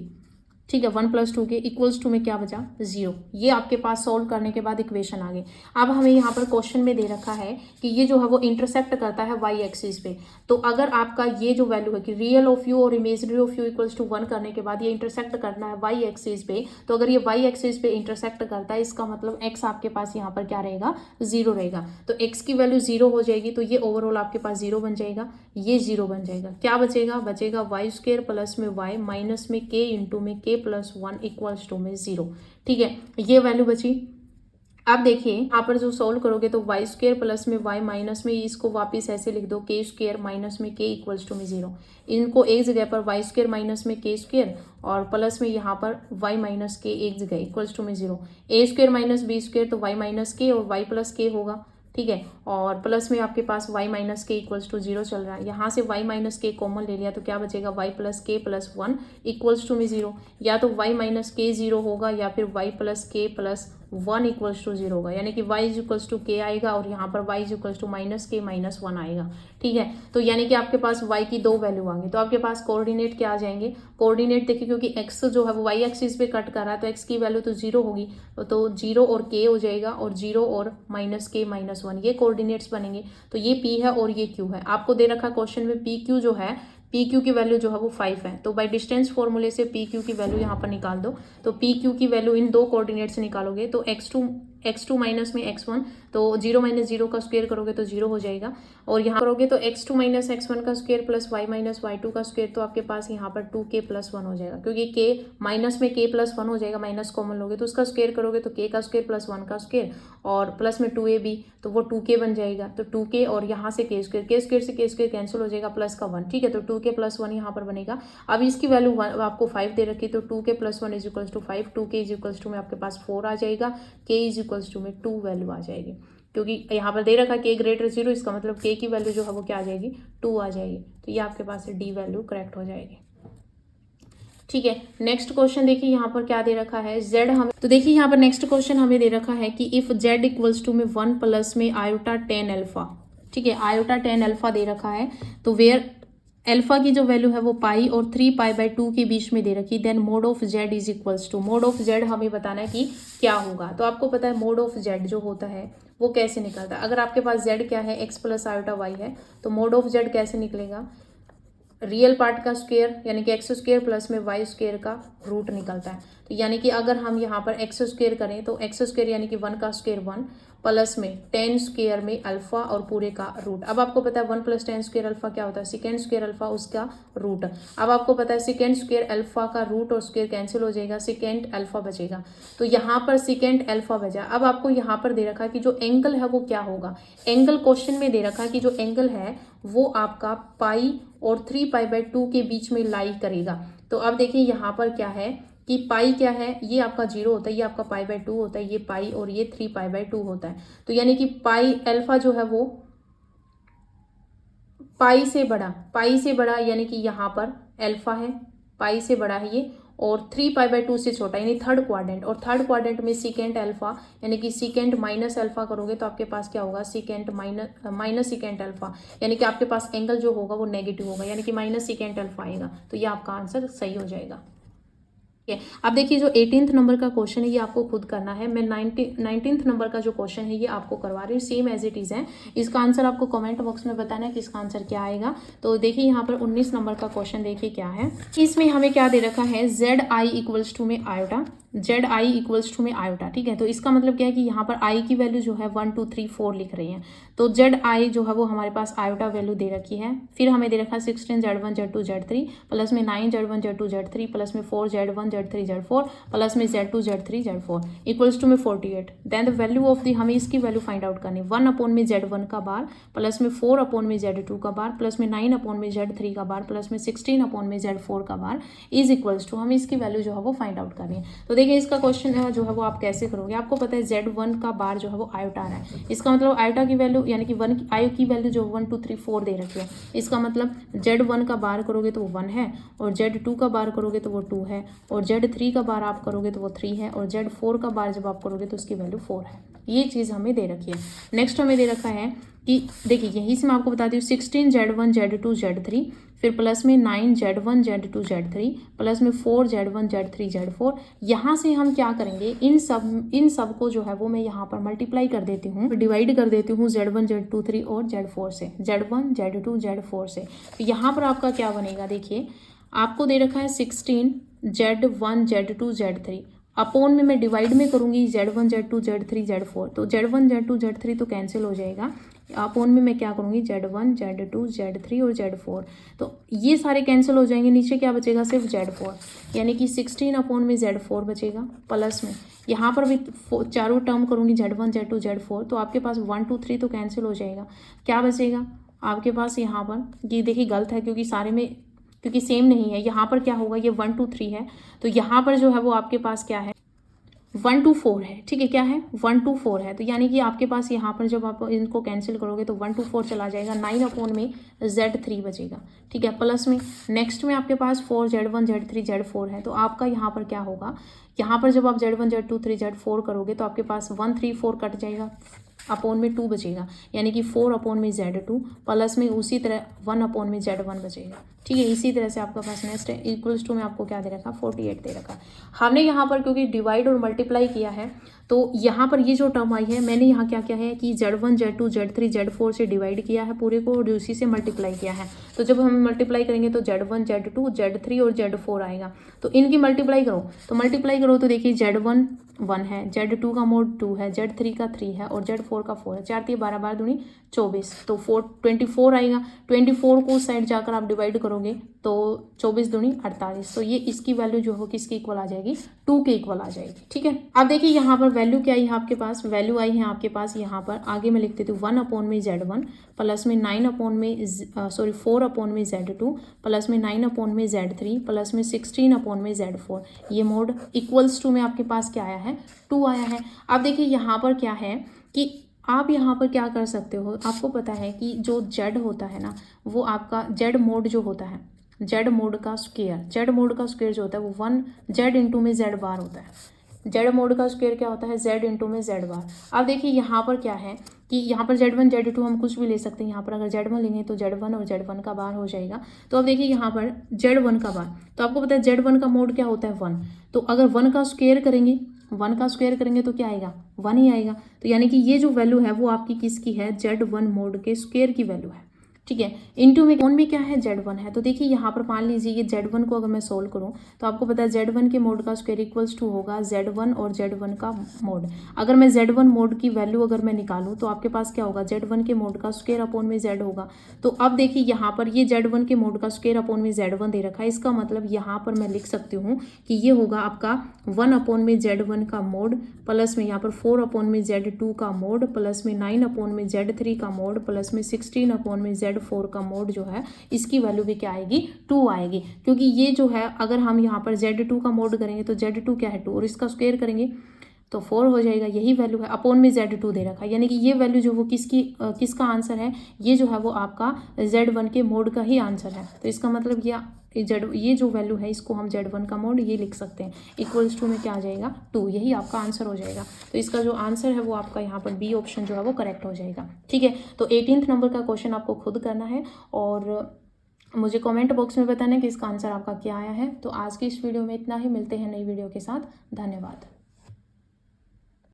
ठीक है, 1 + 2 के इक्वल्स टू में क्या बचा 0। ये आपके पास सॉल्व करने के बाद इक्वेशन आ गई। अब हमें यहाँ पर क्वेश्चन में दे रखा है कि ये जो है वो इंटरसेक्ट करता है y एक्सिस पे। तो अगर आपका ये जो वैल्यू है कि रियल ऑफ यू और imaginary of u equals to 1 करने के बाद ये इंटरसेक्ट करना है y एक्सिस पे, तो अगर ये y एक्सिस पे इंटरसेक्ट करता है इसका मतलब x आपके पास यहाँ पर क्या रहेगा 0 रहेगा। तो x की वैल्यू 0 हो जाएगी, तो ये ओवरऑल आपके पास 0 बन जाएगा, ये 0 बन जाएगा। क्या बचेगा y² प्लस में y माइनस में k इंटू में k प्लस 1 इक्वल्स टू में 0। ठीक है, ये वैल्यू बची। आप देखिए यहाँ पर जो सॉल्व करोगे तो y² प्लस में y माइनस में इसको वापस ऐसे लिख दो k² माइनस में k इक्वल्स टू में 0। इनको एक जगह पर y² माइनस में k² और प्लस में यहाँ पर y माइनस k एक जगह इक्वल्स टू में 0। a² माइनस b² तो y माइनस k और y प्लस k होगा। ठीक है, और प्लस में आपके पास y माइनस के इक्वल्स टू 0 चल रहा है। यहाँ से y माइनस के कॉमन ले लिया तो क्या बचेगा y प्लस के प्लस 1 इक्वल्स टू में 0। या तो y माइनस के 0 होगा या फिर y प्लस के प्लस 1 इक्वल्स टू 0 होगा, यानी कि y इज इक्वल्स टू के आएगा और यहाँ पर y is equals to minus के माइनस 1 आएगा। ठीक है, तो यानी कि आपके पास y की दो वैल्यू आ गई। तो आपके पास कोऑर्डिनेट क्या आ जाएंगे, कोऑर्डिनेट देखिए क्योंकि x जो है वो y एक्सिस पे कट कर रहा है तो x की वैल्यू तो 0 होगी, तो 0 और k हो जाएगा और 0 और माइनस के माइनस 1 ये कोऑर्डिनेट्स बनेंगे। तो ये p है और ये q है। आपको दे रखा क्वेश्चन में पी क्यू जो है, पी क्यू की वैल्यू जो है वो 5 है। तो बाय डिस्टेंस फॉर्मूले से पी क्यू की वैल्यू यहाँ पर निकाल दो। तो पी क्यू की वैल्यू इन दो कोऑर्डिनेट से निकालोगे तो x2 माइनस में x1, तो 0 माइनस 0 का स्क्वायर करोगे तो 0 हो जाएगा। और यहाँ करोगे तो x2 माइनस x1 का square plus y minus y2 का स्क्वायर, तो आपके पास यहाँ पर 2k प्लस 1 हो जाएगा, क्योंकि k माइनस में k प्लस 1 हो जाएगा, माइनस कॉमन लोगे तो उसका स्क्वायर करोगे तो k का स्क्वायर प्लस 1 का स्क्वायर और प्लस में 2ab तो वो 2k बन जाएगा। तो 2k और यहाँ से k स्क्वायर से k स्क्वायर कैंसिल हो जाएगा प्लस का 1। ठीक है, तो 2k प्लस 1 यहाँ पर बनेगा। अब इसकी वैल्यू आपको 5 दे रखी, तो 2k plus 1 is equals to 5, 2k is equals to में आपके पास 4 आ जाएगा, k इज इक्वल्स टू में 2 वैल्यू आ जाएगी। क्योंकि यहाँ पर दे रखा k ग्रेटर 0, इसका मतलब k की वैल्यू जो है वो क्या आ जाएगी 2 आ जाएगी। तो ये आपके पास डी वैल्यू करेक्ट हो जाएगी। ठीक है, नेक्स्ट क्वेश्चन देखिए यहाँ पर क्या दे रखा है z हमें, तो देखिए यहाँ पर नेक्स्ट क्वेश्चन हमें दे रखा है कि इफ z इक्वल्स टू में 1 प्लस में आयोटा 10 अल्फा। ठीक है, आयोटा 10 अल्फा दे रखा है, तो वेयर अल्फा की जो वैल्यू है वो पाई और 3π/2 के बीच में दे रखी, then mod of z is equals to, mod of z हमें बताना है कि क्या होगा। तो आपको पता है मोड ऑफ z जो होता है वो कैसे निकलता है। अगर आपके पास z क्या है x प्लस आयोटा y है, तो मोड ऑफ z कैसे निकलेगा, रियल पार्ट का स्क्वायर यानी कि x² प्लस में y² का रूट निकलता है। तो यानी कि अगर हम यहाँ पर x² करें तो x² यानी कि 1 का स्क्वायर 1 प्लस में 10 स्क्वायर में अल्फा और पूरे का रूट। अब आपको पता है 1 प्लस 10 स्क्वायर अल्फा क्या होता है, सेकेंड स्क्वायर अल्फा उसका रूट। अब आपको पता है सेकेंड स्क्वायर अल्फा का रूट और स्क्वायर कैंसिल हो जाएगा, सेकेंड अल्फा बचेगा। तो यहाँ पर सेकेंड अल्फा बचा। अब आपको यहाँ पर दे रखा है कि जो एंगल है वो क्या होगा, एंगल क्वेश्चन में दे रखा है कि जो एंगल है वो आपका पाई और 3π/2 के बीच में लाई करेगा। तो अब देखिए यहाँ पर क्या है कि पाई क्या है, ये आपका 0 होता है, ये आपका π/2 होता है, ये पाई और ये 3π/2 होता है। तो यानी कि पाई अल्फा जो है वो पाई से बड़ा यानी कि यहाँ पर अल्फा है, पाई से बड़ा है ये, और 3π/2 से छोटा यानी थर्ड क्वाड्रेंट, और थर्ड क्वाड्रेंट में सेकेंड अल्फा यानी कि सेकेंड माइनस अल्फा करोगे तो आपके पास क्या होगा, सेकेंड माइनस सेकेंड अल्फा, यानी कि आपके पास एंगल जो होगा वो नेगेटिव होगा, यानी कि माइनस सेकेंड अल्फा आएगा। तो ये आपका आंसर सही हो जाएगा। अब देखिए जो 18th नंबर का क्वेश्चन है ये आपको खुद करना है। मैं 19th नंबर का जो क्वेश्चन है ये आपको करवा रही हूँ, सेम एज इट इज है। इसका आंसर आपको कमेंट बॉक्स में बताना है कि इसका आंसर क्या आएगा। तो देखिए यहाँ पर 19 नंबर का क्वेश्चन देखिए क्या है, इसमें हमें क्या दे रखा है, जेड आई इक्वल्स टू में iota, Z I equals to में आयोटा। ठीक है, तो इसका मतलब क्या है कि यहाँ पर आई की वैल्यू जो है 1 2 3 4 लिख रही है, तो जेड आई जो है वो हमारे पास आयोटा वैल्यू दे रखी है। फिर हमें दे रखा है 16 Z1 Z2 Z3 प्लस में 9 Z1 Z2 Z3 प्लस में 4 Z1 Z3 Z4 प्लस में Z2 Z3 Z4 equals to में 48। Then the value of the, हमें इसकी वैल्यू फाइंड आउट करनी, 1 अपॉन में Z1 का बार प्लस में 4 अपॉन में Z2 का बार प्लस में 9 अपॉन में Z3 का बार प्लस में 16 अपॉन में Z4 का बार इज इक्वल्स टू, हमें इसकी वैल्यू जो है वो फाइंड आउट करनी है। तो देखिए इसका क्वेश्चन जो है वो आप कैसे करोगे, आपको पता है Z1 का बार जो है वो आयोटा आ रहा है, इसका मतलब आयोटा की वैल्यू यानी कि 1 आयो की वैल्यू जो 1 2 3 4 दे रखी है, इसका मतलब Z1 का बार करोगे तो वो 1 है, और Z2 का बार करोगे तो वो 2 है, और Z3 का बार आप करोगे तो वो 3 है, और Z4 का बार जब आप करोगे तो उसकी वैल्यू 4 है। ये चीज़ हमें दे रखी है। नेक्स्ट हमें दे रखा है कि देखिए यहीं से मैं आपको बताती हूँ 16 Z1 Z2 Z3, फिर प्लस में 9 Z1 Z2 Z3, प्लस में 4 Z1 Z3 Z4। यहाँ से हम क्या करेंगे, इन सब को जो है वो मैं यहाँ पर मल्टीप्लाई कर देती हूँ, डिवाइड कर देती हूँ Z1 Z2 3 और Z4 से, Z1 Z2 Z4 से। तो यहाँ पर आपका क्या बनेगा, देखिए आपको दे रखा है 16 Z1 Z2 Z3, अपोन में मैं डिवाइड में करूँगी Z1 Z2 Z3 Z4, तो Z1 Z2 Z3 तो कैंसिल हो जाएगा, अपोन में मैं क्या करूँगी Z1 Z2 Z3 और Z4, तो ये सारे कैंसिल हो जाएंगे, नीचे क्या बचेगा सिर्फ Z4, यानी कि 16 अपोन में Z4 बचेगा, प्लस में यहाँ पर भी चारों टर्म करूँगी Z1 Z2 Z4, तो आपके पास 1 2 3 तो कैंसिल हो जाएगा, क्या बचेगा आपके पास यहाँ पर, ये देखिए गलत है क्योंकि सेम नहीं है, यहाँ पर क्या होगा, ये 1 2 3 है, तो यहाँ पर जो है वो आपके पास क्या है 1 2 4 है, ठीक है, क्या है 1 2 4 है, तो यानी कि आपके पास यहाँ पर जब आप इनको कैंसिल करोगे तो 1 2 4 चला जाएगा, 9 अपोन में Z3 बचेगा, ठीक है, प्लस में नेक्स्ट में आपके पास 4 Z1 Z3 Z4 है, तो आपका यहाँ पर क्या होगा, यहाँ पर जब आप Z1 Z2 3 Z4 करोगे तो आपके पास 1 3 4 कट जाएगा, अपोन में 2 बचेगा, यानी कि 4 अपोन में Z2, प्लस में उसी तरह 1 अपोन में Z1 बचेगा, ठीक है। इसी तरह से आपका पास नेक्स्ट है इक्वल्स टू में आपको क्या दे रखा, 48 दे रखा। हमने यहाँ पर क्योंकि डिवाइड और मल्टीप्लाई किया है तो यहाँ पर ये जो टर्म आई है मैंने यहाँ क्या किया है कि Z1 Z2 Z3 Z4 से डिवाइड किया है पूरे को और उसी से मल्टीप्लाई किया है, तो जब हम मल्टीप्लाई करेंगे तो Z1 Z2 Z3 और Z4 आएगा, तो इनकी मल्टीप्लाई करो तो देखिए Z1 1 है, Z2 का मोड 2 है, Z3 का 3 है और Z4 का 4 है, 4 3 12 12 दूनी 24, तो 24 आएगा, 24 को उस साइड जाकर आप डिवाइड करोगे तो 24 दूनी 48, तो ये इसकी वैल्यू जो हो किसकी इक्वल आ जाएगी, 2 के इक्वल आ जाएगी, ठीक है। अब देखिए यहाँ पर वैल्यू क्या आई है आपके पास, वैल्यू आई है आपके पास यहाँ पर, आगे मैं लिख देती हूँ 1 अपोन में Z1, प्लस में 9 अपोन में 4 अपोन में Z2, प्लस में 9 अपोन में Z3, प्लस में 16 अपोन में Z4, ये मोड इक्वल्स टू में आपके पास क्या आया है, 2 आया है। अब देखिए यहाँ पर क्या है कि आप यहाँ पर क्या कर सकते हो, आपको पता है कि जो Z होता है ना वो आपका Z मोड जो होता है, Z मोड का स्क्वायर जो होता है वो 1 Z इंटू में Z बार होता है, Z मोड का स्क्वायर क्या होता है, Z इंटू में Z बार। अब देखिए यहाँ पर क्या है कि यहाँ पर Z1 Z2 हम कुछ भी ले सकते हैं, यहाँ पर अगर Z1 लेंगे तो Z1 और Z1 का बार हो जाएगा, तो अब देखिए यहाँ पर Z1 का बार, तो आपको पता है Z1 का मोड क्या होता है 1, तो अगर 1 का स्क्वायर करेंगे तो क्या आएगा, 1 ही आएगा, तो यानी कि ये जो वैल्यू है वो आपकी किसकी है, Z1 मोड के स्क्वायर की वैल्यू है, ठीक है। इनटू में कौन भी क्या है, Z1 है, तो देखिए यहाँ पर मान लीजिए ये Z1 को अगर मैं सोल्व करूँ तो आपको पता है Z1 के मोड का स्क्वायर इक्वल्स टू होगा Z1 और Z1 का मोड। अगर मैं Z1 मोड की वैल्यू अगर मैं निकालूँ तो आपके पास क्या होगा, Z1 के मोड का स्क्वायर अपोन में Z होगा, तो अब देखिए यहाँ पर ये Z1 के मोड का स्क्वायर अपोन में Z1 दे रखा है, इसका मतलब यहाँ पर मैं लिख सकती हूँ कि ये होगा आपका 1 अपोन में Z1 का मोड, प्लस में यहाँ पर 4 अपोन में Z2 का मोड, प्लस में 9 अपोन में Z3 का मोड, प्लस में 16 अपोन में Z4 का मोड जो है इसकी वैल्यू भी क्या आएगी, 2 आएगी, क्योंकि ये जो है अगर हम यहाँ पर Z2 का मोड करेंगे तो Z2 क्या है 2 और इसका स्क्वायर करेंगे तो 4 हो जाएगा, यही वैल्यू है, अपोन में Z2 दे रखा है, यानी कि ये वैल्यू जो वो किसका आंसर है, ये जो है वो आपका Z1 के मोड का ही आंसर है, तो इसका मतलब ये जो वैल्यू है इसको हम Z1 का मोड ये लिख सकते हैं, इक्वल्स टू में क्या आ जाएगा 2, यही आपका आंसर हो जाएगा। तो इसका जो आंसर है वो आपका यहाँ पर बी ऑप्शन जो है वो करेक्ट हो जाएगा, ठीक है। तो 18th नंबर का क्वेश्चन आपको खुद करना है और मुझे कमेंट बॉक्स में बताना है कि इसका आंसर आपका क्या आया है। तो आज की इस वीडियो में इतना ही, मिलते हैं नई वीडियो के साथ, धन्यवाद।